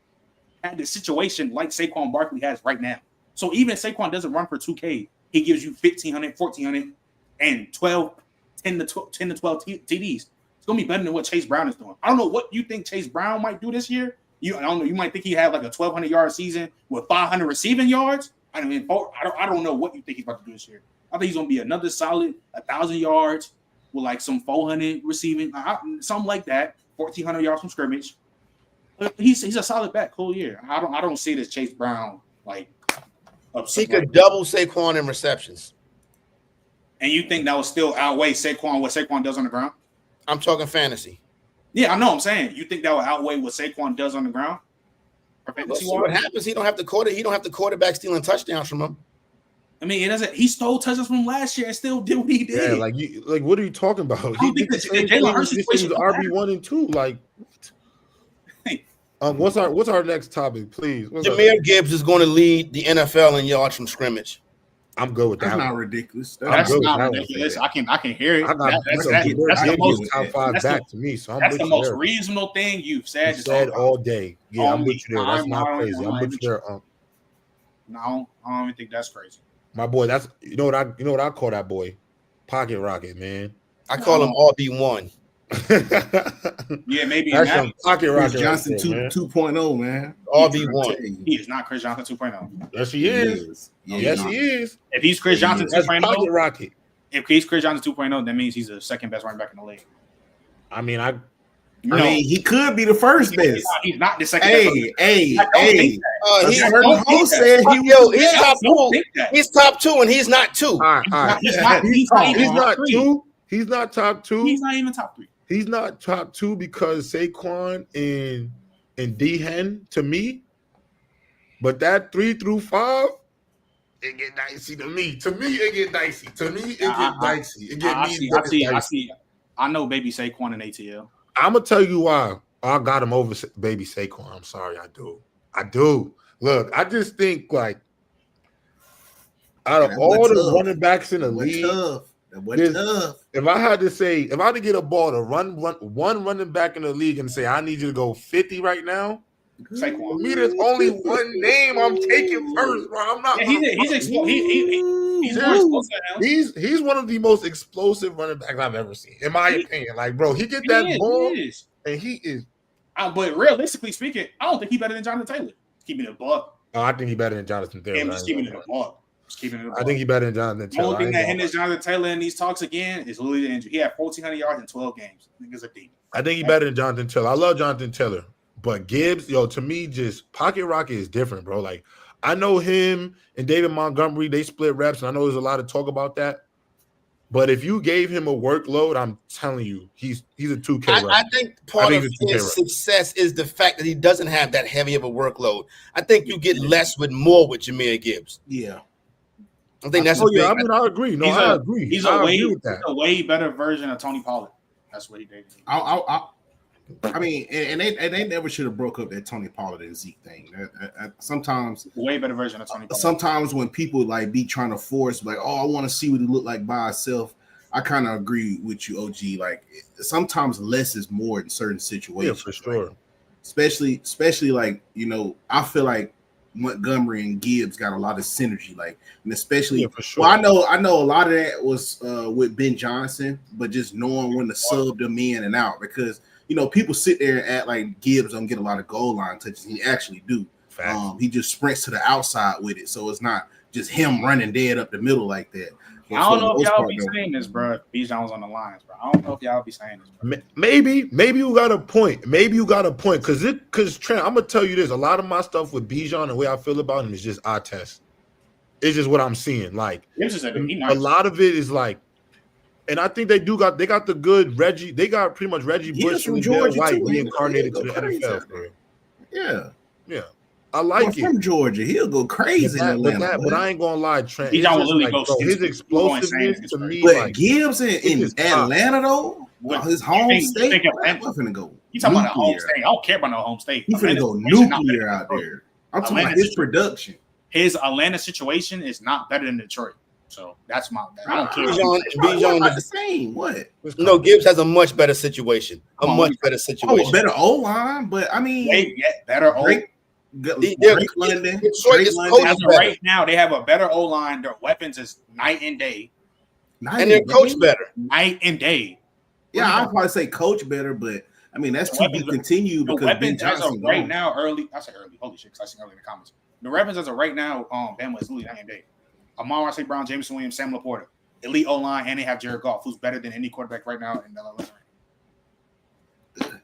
had the situation like Saquon Barkley has right now. So even if Saquon doesn't run for 2K, he gives you 1,500, 1,400, and 10 to 12 TDs. It's going to be better than what Chase Brown is doing. I don't know what you think Chase Brown might do this year. I don't know. You might think he had like a 1,200-yard season with 500 receiving yards. I don't know what you think he's about to do this year. I think he's going to be another solid 1,000 yards with like some 400 receiving, something like that, 1,400 yards from scrimmage. He's a solid back whole year. I don't see this Chase Brown like He could double Saquon in receptions. And you think that will still outweigh Saquon, what Saquon does on the ground? I'm talking fantasy. Yeah, I know. I'm saying you think that will outweigh what Saquon does on the ground. See what happens? He don't have the quarterback stealing touchdowns from him. I mean, it doesn't. He stole touchdowns from last year and still did what he did. Yeah, what are you talking about? I think Jalen Hurts is RB1 and 2. Like, what's our next topic, please? Jahmyr Gibbs is going to lead the NFL in yards from scrimmage. I'm good with that. That's not ridiculous. That's not ridiculous. I can hear it. That's the most top 5 back to me. So that's the most reasonable thing you've said. You said all day. Yeah, I'm with you there. That's not crazy. I'm with you there. No, I don't even think that's crazy. My boy, that's you know what I call that boy? Pocket rocket, man. I call him RB1. Yeah, maybe that's some pocket rocket. Chris Johnson 2.0, man. RB1. He is not Chris Johnson 2.0. Yes, he is. Yes, he is. If he's Chris Johnson 2.0, pocket rocket. If he's Chris Johnson 2.0, that means he's the second best running back in the league. I mean, he could be the first best. He's not the second. Hey. He's top 2. He's top 2, and he's not 2. All right. He's not 2. He's not top 2. He's not even top 3. He's not top 2 because Saquon and D-Hen to me. But that 3 through 5, it get dicey to me. To me, it get dicey. I see. I know baby Saquon and ATL. I'm gonna tell you why I got him over baby Saquon. I'm sorry, I do. Look, I just think like out of all the running backs in the league, if I had to get a ball to run one running back in the league and say I need you to go 50 right now, Saquon. For me, there's only one name I'm taking first, bro. I'm not. Yeah, he's more explosive now. He's one of the most explosive running backs I've ever seen, in my opinion. Like, bro, he get that ball, and he is. But realistically speaking, I don't think he's better than Jonathan Taylor. Keeping it a buck. Oh, I think he's better than Jonathan Taylor. I'm just keeping it a buck. I think he's better than Jonathan Taylor. The only thing that hinders Jonathan Taylor in these talks again is literally the injury. He had 1,400 yards in 12 games. I think it's a demon. I think he's better than Jonathan Taylor. I love Jonathan Taylor. But Gibbs, to me, just pocket rocket is different, bro. Like, I know him and David Montgomery, they split reps, and I know there's a lot of talk about that. But if you gave him a workload, I'm telling you, he's a 2K rep. I think part of his success is the fact that he doesn't have that heavy of a workload. I think you get less with more with Jahmyr Gibbs. Yeah. I think that's I agree. No, I agree. He's a way better version of Tony Pollard. That's what he did. I mean, and they never should have broke up that Tony Pollard and Zeke thing. Sometimes way better version of Tony Pollard. Sometimes when people like be trying to force, like, oh, I want to see what he look like by himself. I kind of agree with you, OG. Like sometimes less is more in certain situations. Yeah, for sure. Right? Especially like, you know, I feel like Montgomery and Gibbs got a lot of synergy, like, and especially for sure. Well, I know a lot of that was with Ben Johnson, but just knowing when to sub them in and out, because you know people sit there and act like Gibbs don't get a lot of goal line touches. He actually do. He just sprints to the outside with it, so it's not just him running dead up the middle like that. I don't know if y'all be saying this, bro. Bijan's on the lines, bro. I don't know if y'all be saying this, bro. Maybe you got a point. Because Trent, I'm gonna tell you this. A lot of my stuff with Bijan and the way I feel about him is just eye test. It's just what I'm seeing. Like a lot of it is like, and I think they got the good Reggie. They got pretty much Reggie Bush and Georgia White reincarnated to the NFL. Bro. Yeah. I like it. From Georgia, he'll go crazy in Atlanta. But I ain't gonna lie, Trent. He don't literally go his explosiveness to me. But like, Gibbs in Atlanta though, his home state, I'm finna go. You talking about a home state? I don't care about no home state. He's finna go nuclear out there. I'm talking about his production. His Atlanta situation is not better than Detroit. So that's my. I don't care. Bijan is the same. What? No, Gibbs has a much better situation. Much better situation. Oh, better O line, but I mean, better O. London. As of right now, they have a better O line. Their weapons is night and day, and their coach better. Night and day. Yeah, I'd probably say coach better, but I mean that's to be continued because Ben Johnson right now early. I say early. Holy shit! Because I seen early in the comments. The weapons as of right now, Bama is literally night and day. Amon Ross, Brown, Jameson Williams, Sam Laporta, elite O line, and they have Jared Goff, who's better than any quarterback right now in the league.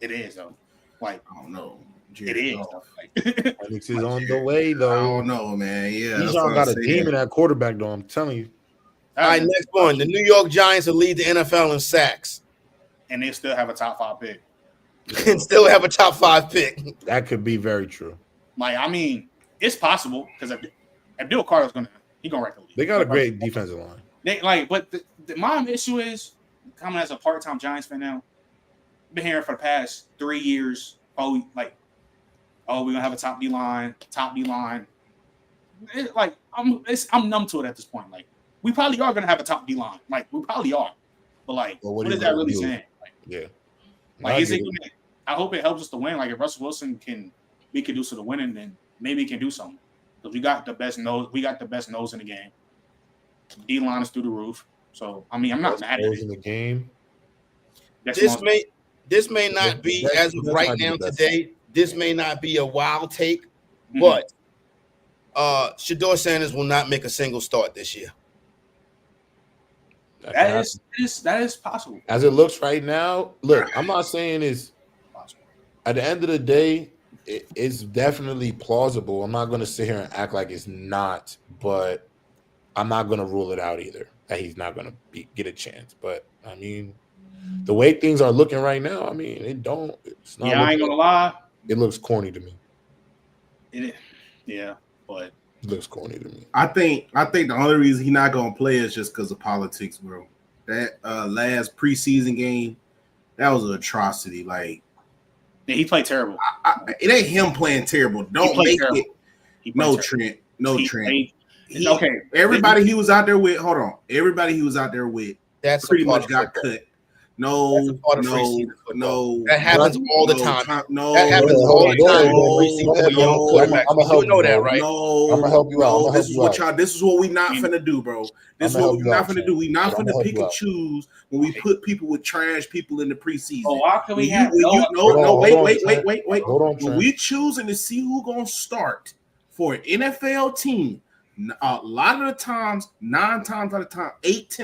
It is though. Like I don't know. It is. Alex is on the way, though. I don't know, man. Yeah, he's got a demon at quarterback, though. I'm telling you. All right, next one. The New York Giants will lead the NFL in sacks, and they still have a top 5 pick. And still have a top 5 pick. That could be very true. Like, I mean, it's possible because if Bill Carter's gonna wreck the league. They got a great defensive line. But the my issue is coming as a part-time Giants fan now. Been hearing for the past 3 years. We're gonna have a top D line. I'm numb to it at this point. Like, we probably are gonna have a top D line. Like, we probably are. But like, what is that really saying? Like, is it gonna, I hope it helps us to win. Like, if Russell Wilson can be conducive to winning, then maybe he can do something. Because we got the best nose. We got the best nose in the game. D line is through the roof. So I mean, I'm not mad at it. In the game. This may not be as of right now today. This may not be a wild take, but Shaduer Sanders will not make a single start this year. That is possible. As it looks right now, look, I'm not saying it's possible. At the end of the day, it's definitely plausible. I'm not going to sit here and act like it's not, but I'm not going to rule it out either that he's not going to get a chance. But I mean, the way things are looking right now, I mean, it's not. Yeah, I ain't gonna lie. It looks corny to me. But it looks corny to me. I think the only reason he's not gonna play is just because of politics, bro. That last preseason game, that was an atrocity. Like, he played terrible. It ain't him playing terrible. Don't make terrible. It. No Trent. Okay. Everybody he was out there with. Hold on. Everybody he was out there with. That's pretty much got cut. No. That happens all the time. That happens all the time. You know that, right? I'm gonna help you out. This is what we not finna do, bro. This is what we not finna do. We not finna pick and choose when we put people with trash people in the preseason. Oh, why can we have wait. When we choosing to see who gonna start for an NFL team, a lot of the times, 9 times out of time, 8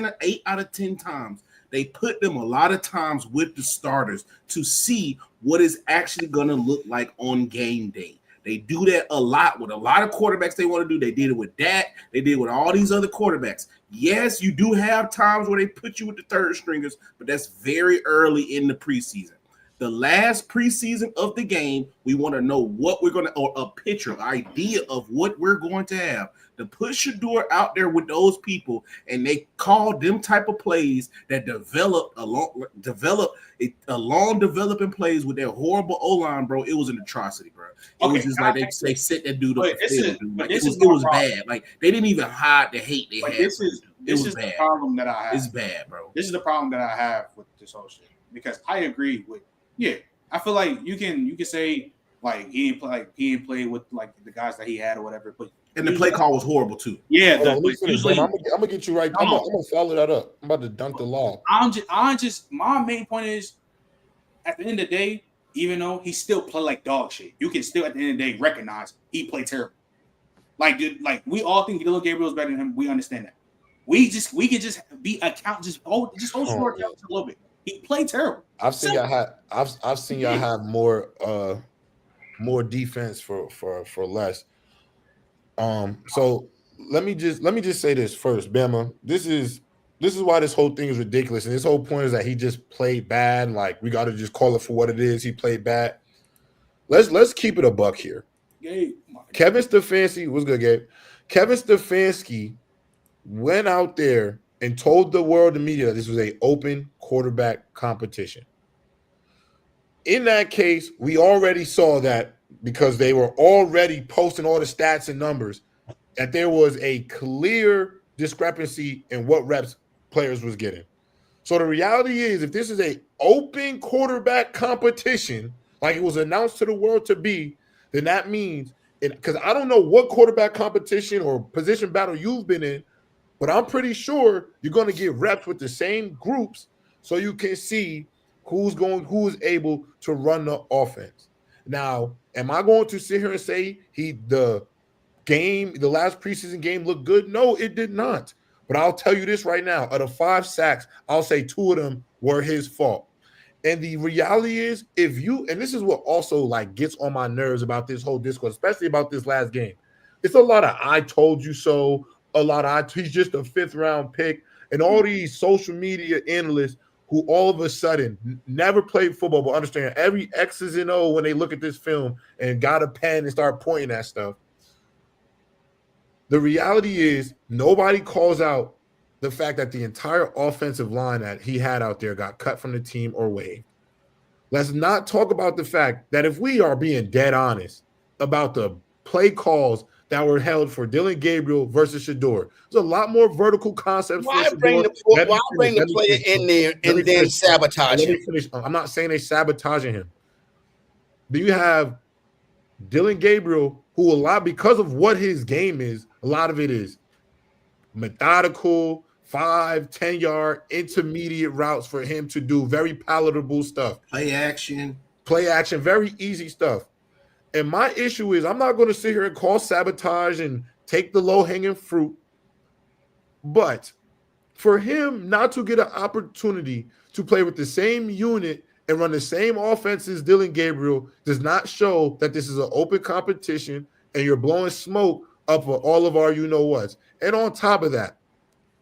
out of 10 times. They put them a lot of times with the starters to see what is actually going to look like on game day. They do that a lot with a lot of quarterbacks they want to do. They did it with Dak. They did it with all these other quarterbacks. Yes, you do have times where they put you with the third stringers, but that's very early in the preseason. The last preseason of the game, we want to know what we're going to, or a picture, idea of what we're going to have. To put Shaduer out there with those people, and they call them type of plays that develop a long developing plays with their horrible O-line, bro. It was an atrocity, bro. It was just like they set that dude up the field, dude. Like, it was bad. Like, they didn't even hide the hate they had. This is the problem that I have. It's bad, bro. This is the problem that I have with this whole shit, because I agree with. Yeah, I feel like you can say like he didn't play with like the guys that he had or whatever, but the play call was horrible too. Yeah, usually I'm gonna get you right. I'm gonna follow that up. I'm about to dunk the law. My main point is, at the end of the day, even though he still play like dog shit, you can still at the end of the day recognize he played terrible. Like, dude, like we all think Dylan Gabriel's better than him. We understand that. We can just be account hold short account a little bit. He played terrible. I've seen y'all have more defense for less. So let me just say this first, Bama. This is why this whole thing is ridiculous, and this whole point is that he just played bad. Like, we got to just call it for what it is. He played bad. Let's keep it a buck here. Gabe. Kevin Stefanski was good, Gabe. Kevin Stefanski went out there and told the world, the media, that this was an open quarterback competition. In that case, we already saw that, because they were already posting all the stats and numbers, that there was a clear discrepancy in what reps players was getting. So the reality is, if this is an open quarterback competition, like it was announced to the world to be, then that means, because I don't know what quarterback competition or position battle you've been in, but I'm pretty sure you're going to get reps with the same groups so you can see who's able to run the offense. Now, am I going to sit here and say the last preseason game looked good? No, it did not. But I'll tell you this right now. Out of 5 sacks, I'll say 2 of them were his fault. And the reality is, and this is what also like gets on my nerves about this whole discourse, especially about this last game. It's a lot of "I told you so," he's just a 5th round pick, and all these social media analysts who all of a sudden never played football but understand every X's and O when they look at this film and got a pen and start pointing at stuff. The reality is, nobody calls out the fact that the entire offensive line that he had out there got cut from the team or waived. Let's not talk about the fact that, if we are being dead honest about the play calls that were held for Dylan Gabriel versus Shaduer, there's a lot more vertical concepts. Why bring the player in there and then sabotage him? I'm not saying they sabotaging him. Do you have Dylan Gabriel, who because of what his game is, a lot of it is methodical, 5-10 yard intermediate routes for him to do very palatable stuff. Play action, very easy stuff. And my issue is, I'm not going to sit here and call sabotage and take the low-hanging fruit. But for him not to get an opportunity to play with the same unit and run the same offense as Dylan Gabriel does not show that this is an open competition and you're blowing smoke up for all of our you-know-whats. And on top of that,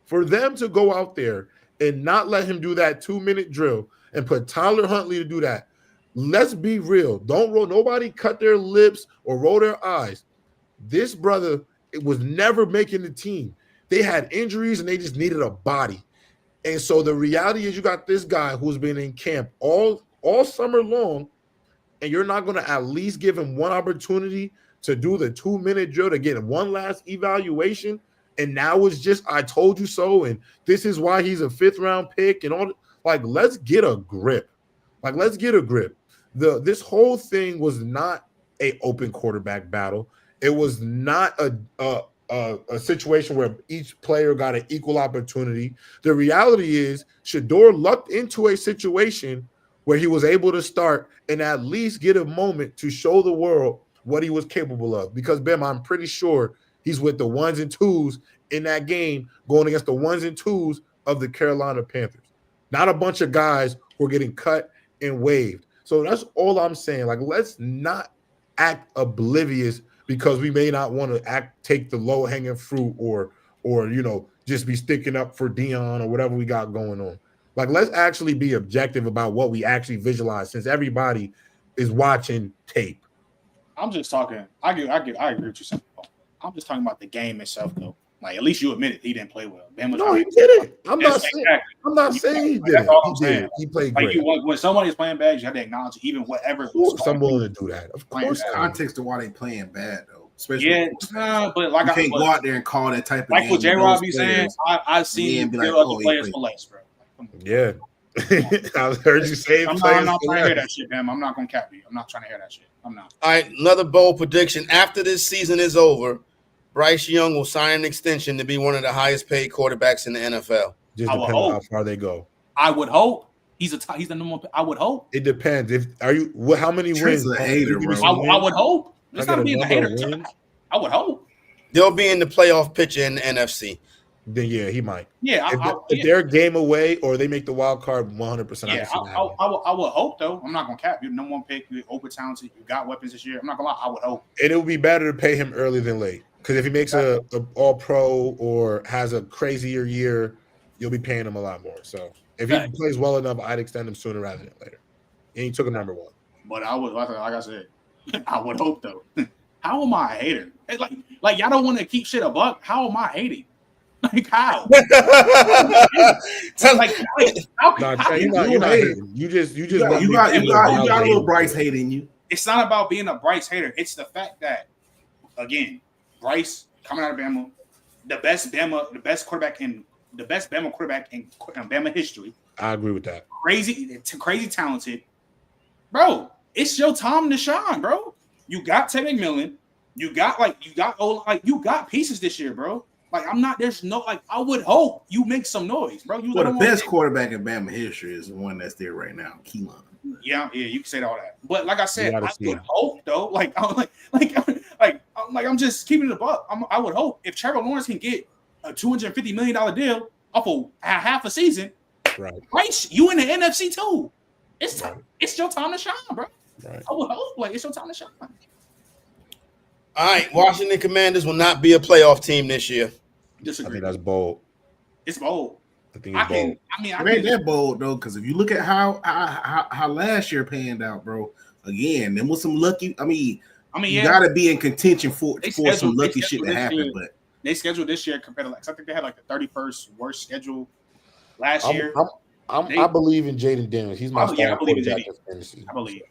for them to go out there and not let him do that 2-minute drill and put Tyler Huntley to do that, let's be real. Nobody cut their lips or roll their eyes. This brother was never making the team. They had injuries and they just needed a body. And so the reality is, you got this guy who's been in camp all summer long, and you're not going to at least give him one opportunity to do the 2-minute drill to get one last evaluation. And now it's just, I told you so, and this is why he's a 5th round pick and all. Like, let's get a grip. This whole thing was not an open quarterback battle. It was not a situation where each player got an equal opportunity. The reality is, Shaduer lucked into a situation where he was able to start and at least get a moment to show the world what he was capable of. Because, Ben, I'm pretty sure he's with the 1s and 2s in that game, going against the 1s and 2s of the Carolina Panthers. Not a bunch of guys who are getting cut and waived. So that's all I'm saying. Like, let's not act oblivious because we may not want to take the low hanging fruit or just be sticking up for Dion or whatever we got going on. Like, let's actually be objective about what we actually visualize, since everybody is watching tape. I'm just talking. I agree with you, saying. I'm just talking about the game itself, though. Like, at least you admitted he didn't play well. No, he didn't. I'm not saying he didn't. That's all I'm He saying. did. He played Like, great. when somebody's playing bad, you have to acknowledge it, even whatever. Of course, I'm willing to do that. Of course, context to why they playing bad though. Especially but like you can't go out there and call that type of like game what J-Rob be saying. I've seen be like, other players for less, bro. Yeah. I heard you say I'm not trying to hear that shit, man. I'm not gonna cap you. I'm not trying to hear that shit. I'm not. All right, another bold prediction. After this season is over, Bryce Young will sign an extension to be one of the highest paid quarterbacks in the NFL. Just depends on how far they go. I would hope he's the number one. I would hope. It depends. How many wins? A hater, bro. I would hope. It's not being a hater. I would hope they'll be in the playoff picture in the NFC. Then yeah, he might. Yeah, if they're a game away or they make the wild card, 100%. Yeah, I would hope though. I'm not gonna cap. You're number one pick. You're over talented. You got weapons this year. I'm not gonna lie. I would hope. And it would be better to pay him early than late, because if he makes a All Pro or has a crazier year, you'll be paying him a lot more. So if he plays well enough, I'd extend him sooner rather than later. And he took him number one. But I would, like I said, I would hope though. How am I a hater? Like y'all don't want to keep shit a buck. How am I hating? Like how? You're not hating. You got a little Bryce hate in you. It's not about being a Bryce hater. It's the fact that, again, Bryce coming out of Bama, the best quarterback in Bama history. I agree with that. Crazy talented, bro. It's your time to shine, bro. You got Ted McMillan. You got pieces this year, bro. Like, I would hope you make some noise, bro. The best quarterback in Bama history is the one that's there right now, Keelan. Yeah, you can say all that. But like I said, I would hope though. I'm just keeping it a buck. I would hope if Trevor Lawrence can get a $250 million deal off of half a season, right? You in the NFC too. It's your time to shine, bro. Right. I would hope it's your time to shine. All right, Washington Commanders will not be a playoff team this year. Disagree. I think that's bold. It's bold. I think it's bold. It ain't that bold though, because if you look at how last year panned out, bro. Again, there was some lucky. You gotta be in contention for some lucky shit to happen. But they scheduled this year compared to I think they had the 31st worst schedule last year. I believe in Jaden Daniels. He's my I believe in Jaden.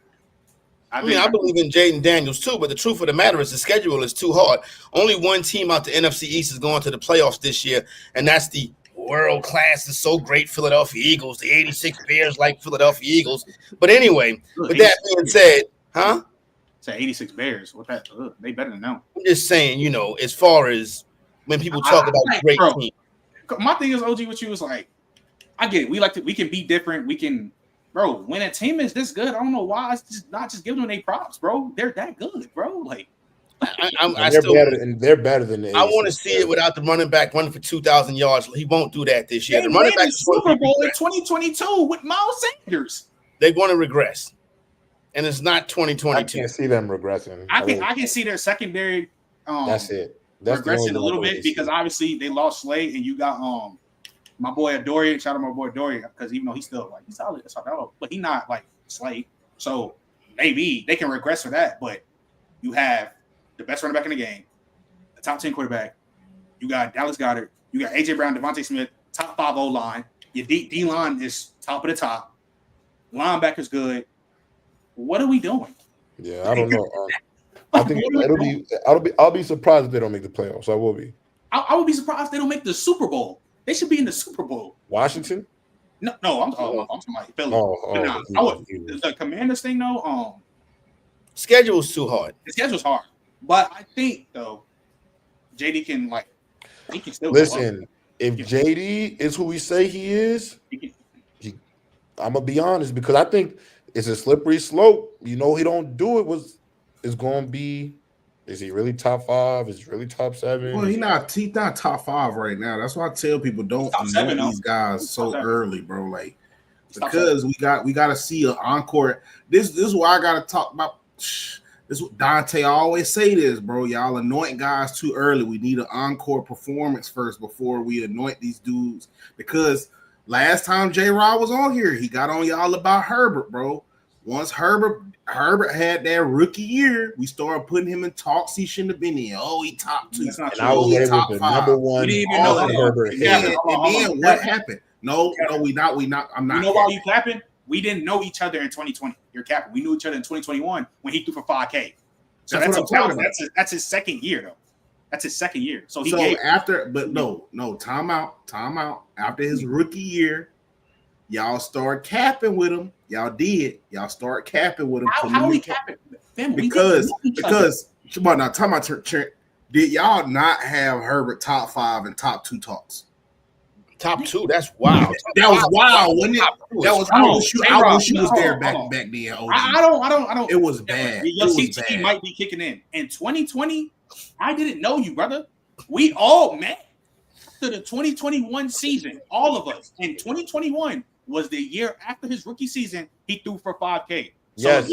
I believe in Jaden Daniels too, but the truth of the matter is the schedule is too hard. Only one team out the NFC East is going to the playoffs this year, and that's the world class is so great Philadelphia Eagles. The 86 Bears like Philadelphia Eagles. But anyway, with that being said, Say 86 Bears. What that? They better than them. I'm just saying, as far as when people talk about great teams. My thing is, OG, what you was like, I get it. We can be different. We can. Bro, when a team is this good, I don't know why it's just not just giving them their props, bro. They're that good, bro. Like, they're better than the. I want to see it without the running back running for 2,000 yards. He won't do that this year. The running back Super Bowl in 2022 with Miles Sanders. They're going to regress, and it's not 2022. I can't see them regressing. I can see their secondary. That's it. That's regressing a little bit because obviously they lost Slade, and you got my boy Adorian. Shout out my boy Adorian, because even though he's still he's solid, but he's not like Slade. So maybe they can regress for that. But you have the best running back in the game, the top 10 quarterback. You got Dallas Goedert. You got AJ Brown, Devontae Smith, top 5 O-line. Your D line is top of the top. Linebacker's good. What are we doing? Yeah, I don't know. I think I'll be surprised if they don't make the playoffs. I will be. I would be surprised if they don't make the Super Bowl. They should be in the Super Bowl. Washington? No, I'm talking about Philly. The Commanders thing, though. Schedule's too hard. The schedule's hard, but I think though, JD can he can still listen. If JD is who we say he is, I'm gonna be honest, because I think it's a slippery slope. He don't do it. It's going to be. Is he really top 5? Is he really top 7? Well, he's not top 5 right now. That's why I tell people don't anoint these guys so early, bro. Like, because we got to see an encore. This is why I got to talk about This Dante always say this, bro. Y'all anoint guys too early. We need an encore performance first before we anoint these dudes. Because last time J. Rod was on here, he got on y'all about Herbert, bro. Once Herbert had that rookie year, we started putting him in talks he shouldn't have been in. Oh, he top 2. That's not And true. I was He there with top the 5. number one. We didn't even know that. Herbert. And hater. then, what happened? No, we not. I'm not. You know why you clapping? We didn't know each other in 2020. You're capping. We knew each other in 2021 when he threw for 5K. So That's what I'm talking about. That's his second year, though. That's his second year. So he time out. After his rookie year, y'all start capping with him. Y'all did. Y'all start capping with him. How are we capping? Because come on now, time out. Did y'all not have Herbert top 5 and top 2 talks? Top 2, that's wild. That was wild, wasn't it? That was. I wish you was there back then. OG. I don't. It was bad. Your CTE might be kicking in. In 2020, I didn't know you, brother. We all met after the 2021 season. All of us. And 2021 was the year after his rookie season. He threw for 5K. So Yes.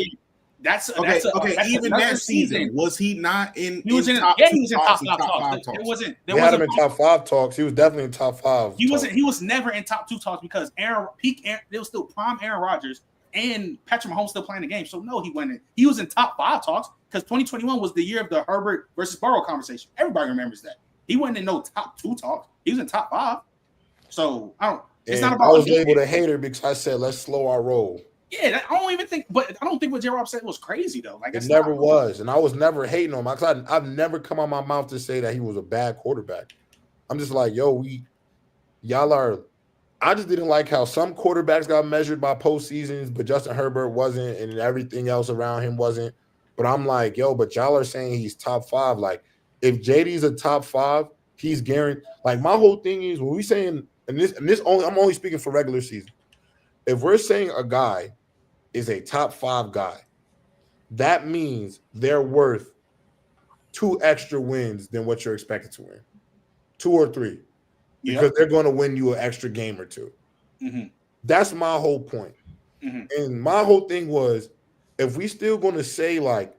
That's even that season, was he not in? He was in top 5 talks. It wasn't. They had him in top 5 talks. He was definitely in top 5. He wasn't. He was never in top 2 talks because there was still prime Aaron Rodgers and Patrick Mahomes still playing the game. So no, he went in. He was in top 5 talks because 2021 was the year of the Herbert versus Burrow conversation. Everybody remembers that. He wasn't in no top 2 talks. He was in top 5. So I don't. It's not about. I was labeled a hater because I said let's slow our roll. Yeah, I don't even think. But I don't think what J. Rob said was crazy though. Like it never was, and I was never hating on him because I've never come out my mouth to say that he was a bad quarterback. I'm just like, yo, y'all are. I just didn't like how some quarterbacks got measured by postseasons, but Justin Herbert wasn't, and everything else around him wasn't. But I'm like, yo, but y'all are saying he's top 5. Like, if JD's a top 5, he's guaranteed. Like, my whole thing is when we saying, and this only, I'm only speaking for regular season. If we're saying a guy is a top 5 guy, that means they're worth 2 extra wins than what you're expected to win, 2 or 3, because they're going to win you an extra game or 2. Mm-hmm. That's my whole point. Mm-hmm. And my whole thing was, if we still going to say like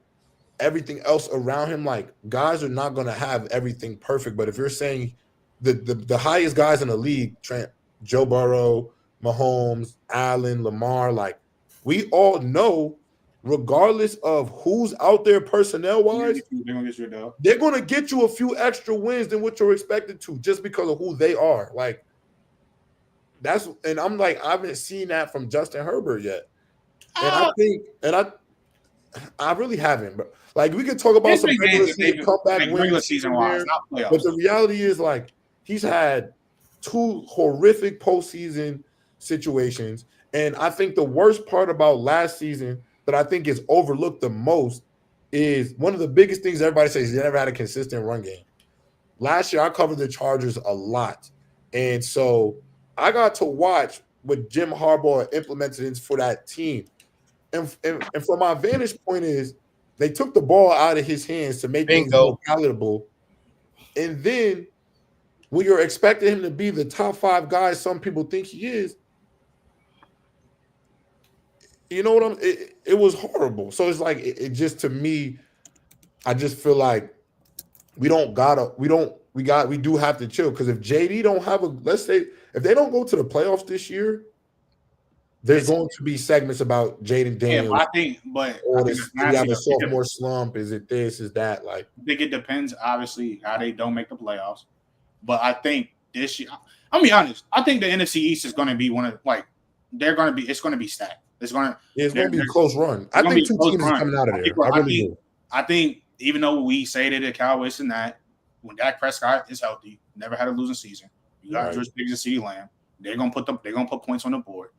everything else around him, like guys are not going to have everything perfect. But if you're saying the highest guys in the league, Trent, Joe Burrow, Mahomes, Allen, Lamar, like we all know, regardless of who's out there personnel-wise, they're going to get you a few extra wins than what you're expected to just because of who they are. Like, and I'm like, I haven't seen that from Justin Herbert yet. And I really haven't. But like, we could talk about some regular season comeback wins, but the reality is, like, he's had 2 horrific postseason situations. And I think the worst part about last season that I think is overlooked the most is one of the biggest things everybody says they never had a consistent run game. Last year, I covered the Chargers a lot. And so I got to watch what Jim Harbaugh implemented for that team. And from my vantage point is they took the ball out of his hands to make things more palatable. And then when you're expecting him to be the top 5 guy some people think he is, you know what it was horrible. So it's like it just, to me, I just feel like we do have to chill, because if JD don't have let's say if they don't go to the playoffs this year, there's going to be segments about Jaden Daniels. Yeah, I think you have a sophomore slump. Is it this? Is that? Like, I think it depends, obviously, how they don't make the playoffs. But I think this year, I'll be honest, I think the NFC East is going to be it's going to be stacked. It's going to be a close run. I think 2 teams are coming out of there. I think even though we say that the Cowboys and that, when Dak Prescott is healthy, never had a losing season, you got George Pickens and CeeDee Lamb, they're gonna put points on the board.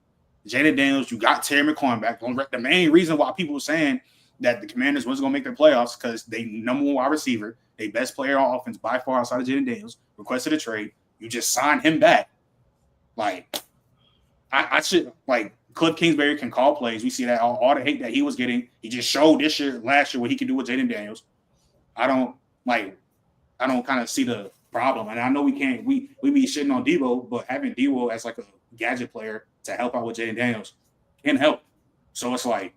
Jaden Daniels, you got Terry McLaurin back. The main reason why people were saying that the Commanders wasn't gonna make the playoffs because they number 1 wide receiver, they best player on offense by far outside of Jaden Daniels, requested a trade. You just signed him back. Like, I should, like, Cliff Kingsbury can call plays. We see that all the hate that he was getting. He just showed last year what he could do with Jaden Daniels. I don't kind of see the problem. And I know we be shitting on Debo, but having Debo as like a gadget player to help out with Jaden Daniels can help. So it's like,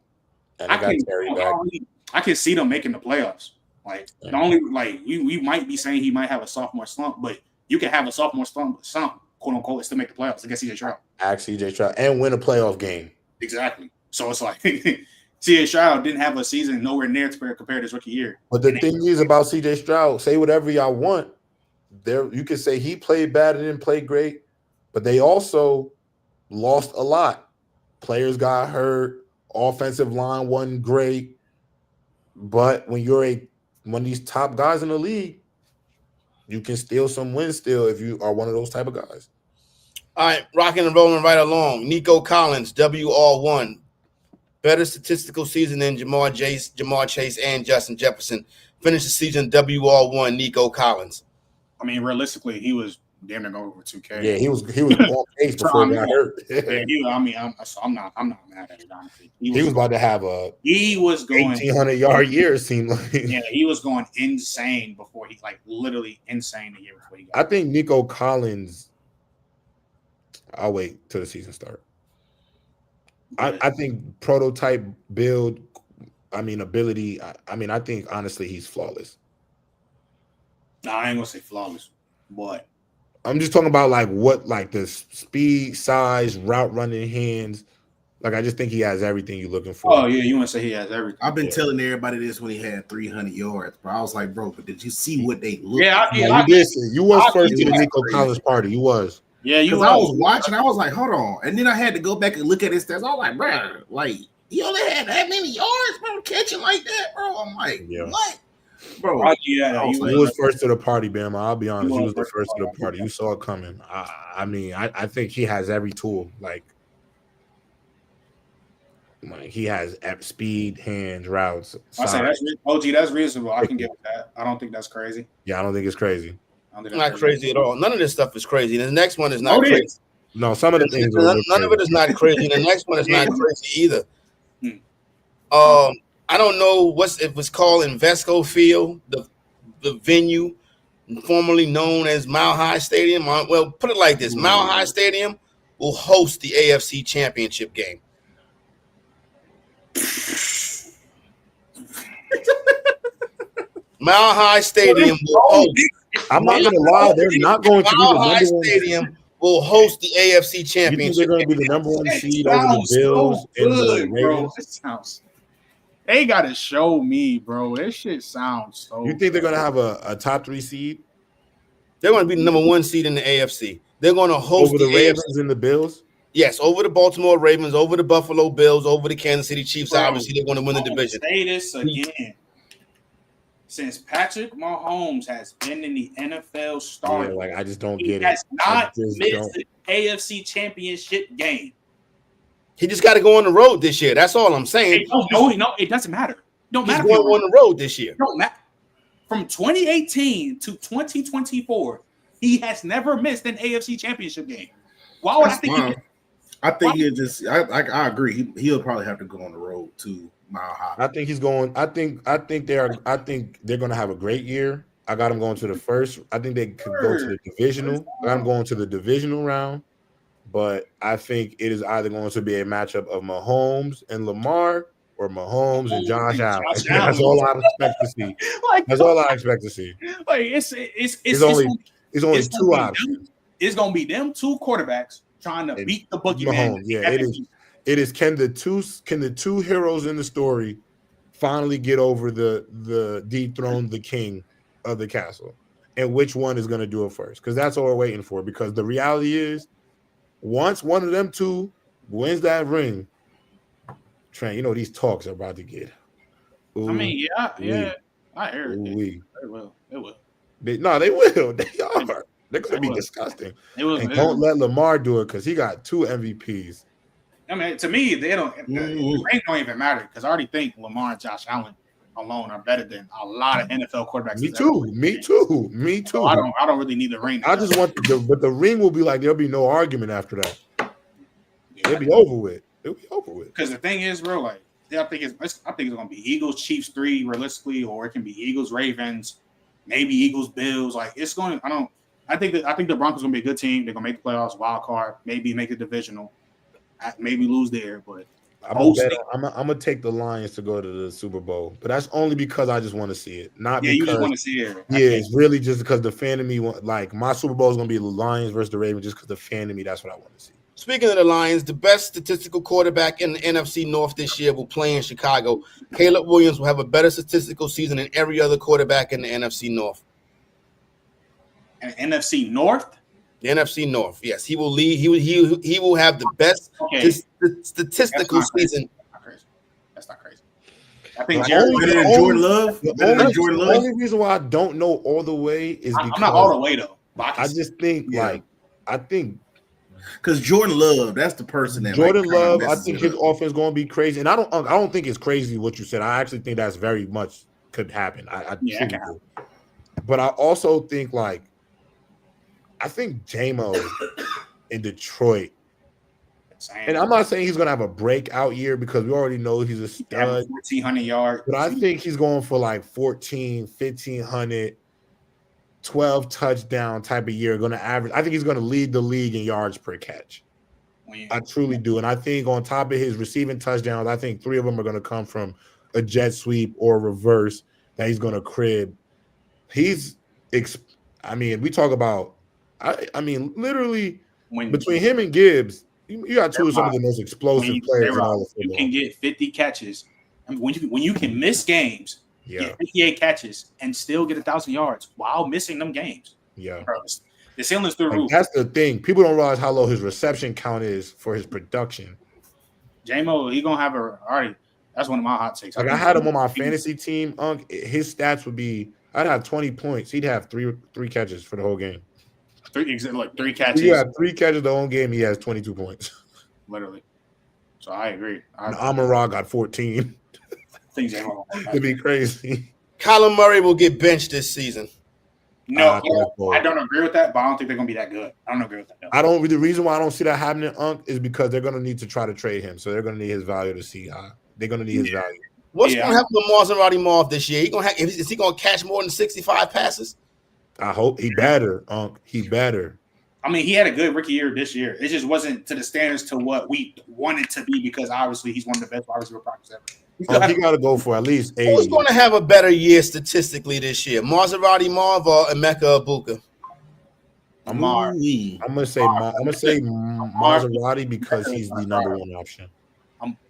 I can see them making the playoffs. Like the only like we might be saying he might have a sophomore slump, but you can have a sophomore slump, quote unquote, and still make the playoffs against CJ Stroud. Ask CJ Stroud and win a playoff game. Exactly. So it's like CJ Stroud didn't have a season nowhere near compared to his rookie year. But the thing is about CJ Stroud, say whatever y'all want. There, you can say he played bad and didn't play great, but they also lost a lot. Players got hurt. Offensive line wasn't great. But when you're one of these top guys in the league, you can steal some wins still if you are one of those type of guys. All right, rocking and rolling right along. Nico Collins, WR1. Better statistical season than Jamar Chase, and Justin Jefferson. Finished the season WR1, Nico Collins. I mean, realistically, he was damn near over 2K. Yeah, he was on pace before he got hurt. I'm not mad at it, honestly. He was about to have he was going 1,800-yard year, it seemed like. Yeah, he was going insane before he literally insane the year before he got I think Nico Collins, I'll wait till the season start. I think prototype build, ability, I think honestly he's flawless. Nah, I ain't gonna say flawless, but I'm just talking about the speed, size, route running, hands. I just think he has everything you're looking for. Oh yeah, you want to say he has everything? I've been telling everybody this when he had 300 yards, but I was like, bro, but did you see what they looked? You did. You was first to the Nico Collins party. You was. Yeah, you. I was watching. I was like, hold on, and then I had to go back and look at his stats. I was like, bro, he only had that many yards, bro, catching like that, bro. I'm like, what? Bro, he was first to the party, Bama. I'll be honest. He was the first to the party. You saw it coming. I think he has every tool. He has speed, hands, routes. I say that's reasonable. I can get with that. I don't think that's crazy. Yeah, I don't think it's crazy. Not crazy at all. None of this stuff is crazy. The next one is not crazy. No, some of the things. None of it is not crazy. The next one is not crazy either. I don't know if it's called Invesco Field, the venue formerly known as Mile High Stadium. Well, put it like this: Mile High Stadium will host the AFC Championship game. Mile High Stadium will host. I'm not going to lie; they're not going to be the Mile High Stadium will host the AFC Championship. You think they're going to be the number one seed over the Bills and the Ravens? They gotta show me, bro. This shit sounds so. You think they're gonna have a top 3 seed? They're gonna be the number 1 seed in the AFC. They're gonna host over the Ravens and the Bills. Yes, over the Baltimore Ravens, over the Buffalo Bills, over the Kansas City Chiefs. Bro, obviously, they're going to win the division. Say this again. Since Patrick Mahomes has been in the NFL starter, I just don't get it. He has not missed the AFC Championship game. He just got to go on the road this year. That's all I'm saying. No, it doesn't matter. Don't matter. He's going on the road this year. Don't matter. From 2018 to 2024, he has never missed an AFC Championship game. Why would I think? I think he'll just. I agree. He'll probably have to go on the road to Mile High. I think he's going. I think they're going to have a great year. I got him going to the first. I think they could go to the divisional. I got him going to the divisional round. But I think it is either going to be a matchup of Mahomes and Lamar or Mahomes and Josh Allen. That's all I expect to see. That's all I expect to see. It's only 2 options. It's going to be them 2 quarterbacks trying to beat the boogeyman. Yeah, it is. It is. Can the two heroes in the story finally get over the dethrone the king of the castle, and which one is going to do it first? Because that's all we're waiting for. Because the reality is, once one of them 2 wins that ring, Trent, these talks are about to get. I mean, yeah, I hear it. They will. They will. They are. They're going to be disgusting. Don't let Lamar do it because he got 2 MVPs. I mean, to me, they don't. The rank don't even matter because I already think Lamar and Josh Allen alone are better than a lot of NFL quarterbacks. Me too. So I don't really need the ring. I just want but the ring will be there'll be no argument after that. Yeah, it'll be over with. Because the thing is, bro, I think it's gonna be Eagles, Chiefs 3 realistically, or it can be Eagles, Ravens, maybe Eagles, Bills. It's going. I think the Broncos gonna be a good team. They're gonna make the playoffs, wild card, maybe make a divisional, maybe lose there, but I'm gonna take the Lions to go to the Super Bowl, but that's only because I just want to see it. Not Yeah, because you just want to see it. Yeah, it's really just because the fan of me like my Super Bowl is gonna be the Lions versus the Ravens, just because the fan of me. That's what I want to see. Speaking of the Lions, the best statistical quarterback in the NFC North this year will play in Chicago. Caleb Williams will have a better statistical season than every other quarterback in the NFC North. And NFC North? The NFC North, yes. He will lead. He will have the best statistical season. That's not crazy. I think Jordan Love. The only reason why I don't know all the way is because I'm not all the way though. I just think because Jordan Love, that's the person that Jordan Love. I think his offense is going to be crazy, and I don't think it's crazy what you said. I actually think that's very much could happen. I truly do. But I also think I think J-Mo in Detroit. And I'm not saying he's going to have a breakout year because we already know he's a stud. 1,400 yards. But I think he's going for 14, 1,500, 12 touchdown type of year. Going to average. I think he's going to lead the league in yards per catch. I truly do. And I think on top of his receiving touchdowns, I think 3 of them are going to come from a jet sweep or a reverse that he's going to crib. We talk about, literally between him and Gibbs, you got 2 of some of the most explosive players in all of football. You can get 50 catches. I mean, when you can miss games, get 58 catches and still get 1,000 yards while missing them games. Yeah. Bro, the ceiling's through the roof. That's the thing. People don't realize how low his reception count is for his production. J-Mo, he gonna have that's one of my hot takes. I had him on my fantasy team. His stats would be I'd have 20 points. He'd have three catches for the whole game. 3 catches. You have 3 catches the whole game. He has 22 points. Literally. So I agree. Amon-Ra got 14. It'd be crazy. Kyler Murray will get benched this season. No, I don't agree with that, but I don't think they're gonna be that good. I don't agree with that. No. The reason why I don't see that happening, is because they're gonna need to try to trade him. So they're gonna need his value to see how they're gonna need his value. What's gonna happen to Maserati Marv this year? Is he gonna catch more than 65 passes? I hope he better. He better. I mean, he had a good rookie year this year. It just wasn't to the standards to what we wanted to be because obviously he's one of the best wide receiver prospects ever. He got to go for at least 80. Who's going to have a better year statistically this year, Maserati Marv or Emeka Ibuka? I'm gonna say Maserati because he's the number 1 option.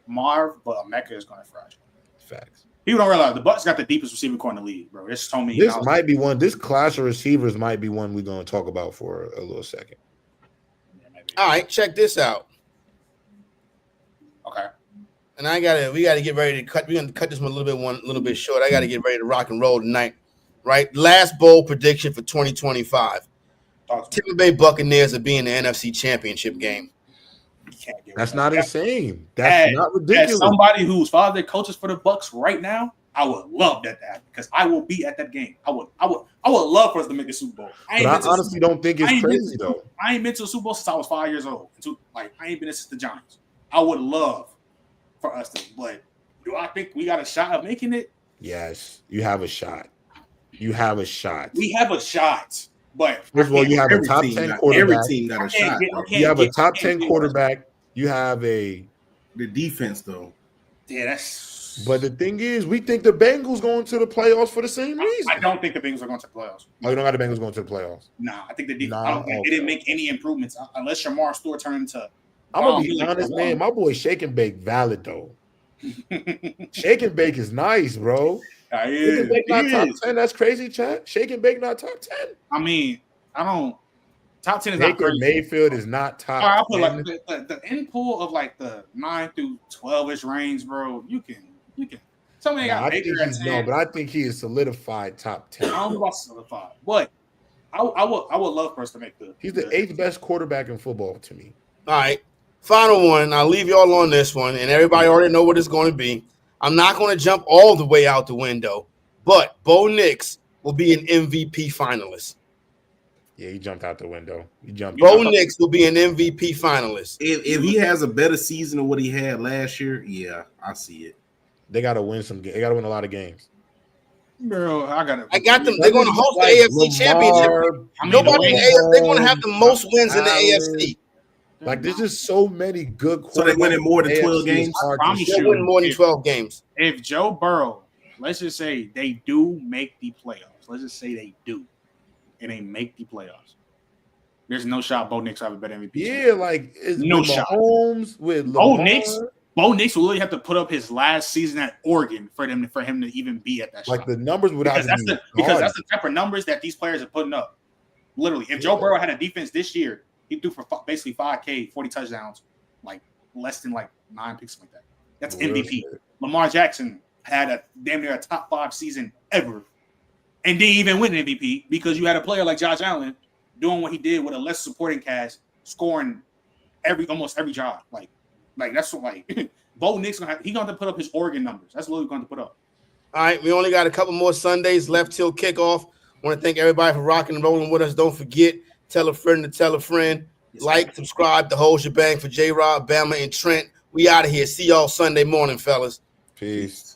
Marv, but Emeka is going to fresh. Facts. People don't realize the Bucs got the deepest receiver core in the league, bro. This told me this might be one. This class of receivers might be one we're going to talk about for a little second. All right, check this out. Okay. And we gotta get ready to cut. We're gonna cut this one a little bit short. I gotta get ready to rock and roll tonight. Right? Last bowl prediction for 2025. Tampa Bay Buccaneers will be in the NFC Championship game. That's not insane. That's not ridiculous. As somebody whose father coaches for the Bucs right now, I would love that to happen because I will be at that game. I would love for us to make the Super Bowl. I honestly don't think it's crazy though. I ain't been to a Super Bowl since I was 5 years old. I ain't been there since the Giants. I would love for us to, but do I think we got a shot of making it? Yes, you have a shot. You have a shot. We have a shot. But first of all, you have a top 10 quarterback. Every team got a shot. You have a top 10 quarterback. You have the defense though. Yeah, that's. But the thing is, we think the Bengals going to the playoffs for the same reason. I don't think the Bengals are going to the playoffs. Oh, you don't got the Bengals going to the playoffs? Nah, I think the defense. I don't think they didn't make any improvements unless Shamar Stewart turned into. I'm gonna be honest, man. My boy Shake and Bake valid though. Shake and Bake is nice, bro. Shake and Bake not top 10. That's crazy, chat. Shake and Bake not top 10. I mean, I don't. Top 10 is Baker not crazy. Mayfield is not top 10. I'll put the end pool of the 9 through 12ish range, bro. You can. Somebody got Baker at 10. No, but I think he is solidified top 10. I don't know about solidified, but I would love for us to make He's the 8th best quarterback in football to me. All right. Final one. I'll leave y'all on this one, and everybody already know what it's going to be. I'm not going to jump all the way out the window, but Bo Nix will be an MVP finalist. Yeah, he jumped out the window. Bo Nix will be an MVP finalist. If he has a better season than what he had last year, yeah, I see it. They got to win some. They got to win a lot of games. Bro, I got them. They're going to host the AFC Championship. Nobody in the AFC. They're going to have the most wins in the AFC. Like, there's just so many good So they quarterbacks. winning more than 12 AFC is games? hard to I promise say. They'll win more than 12 games. If Joe Burrow, let's just say they do make the playoffs. Let's just say they do, and they make the playoffs. There's no shot Bo Nix have a better MVP. Yeah, like it's No with shot. Mahomes, with Bo Lamar. Nix will literally have to put up his last season at Oregon for him to even be at that Like shot. the numbers would have to be Because that's the type of numbers that these players are putting up. Literally, if Joe Burrow had a defense this year, he threw for basically 5K, 40 touchdowns, like less than like 9 picks like that. That's MVP. Lamar Jackson had a damn near a top 5 season ever, and didn't even win MVP because you had a player like Josh Allen doing what he did with a less supporting cast, scoring almost every drive. Like that's what Bo Nix gonna have to put up his Oregon numbers. That's literally going to put up. All right, we only got a couple more Sundays left till kickoff. I want to thank everybody for rocking and rolling with us. Don't forget, tell a friend to tell a friend. Yes, like, subscribe, the whole shebang for J-Rob, Bama, and Trent. We out of here. See y'all Sunday morning, fellas. Peace.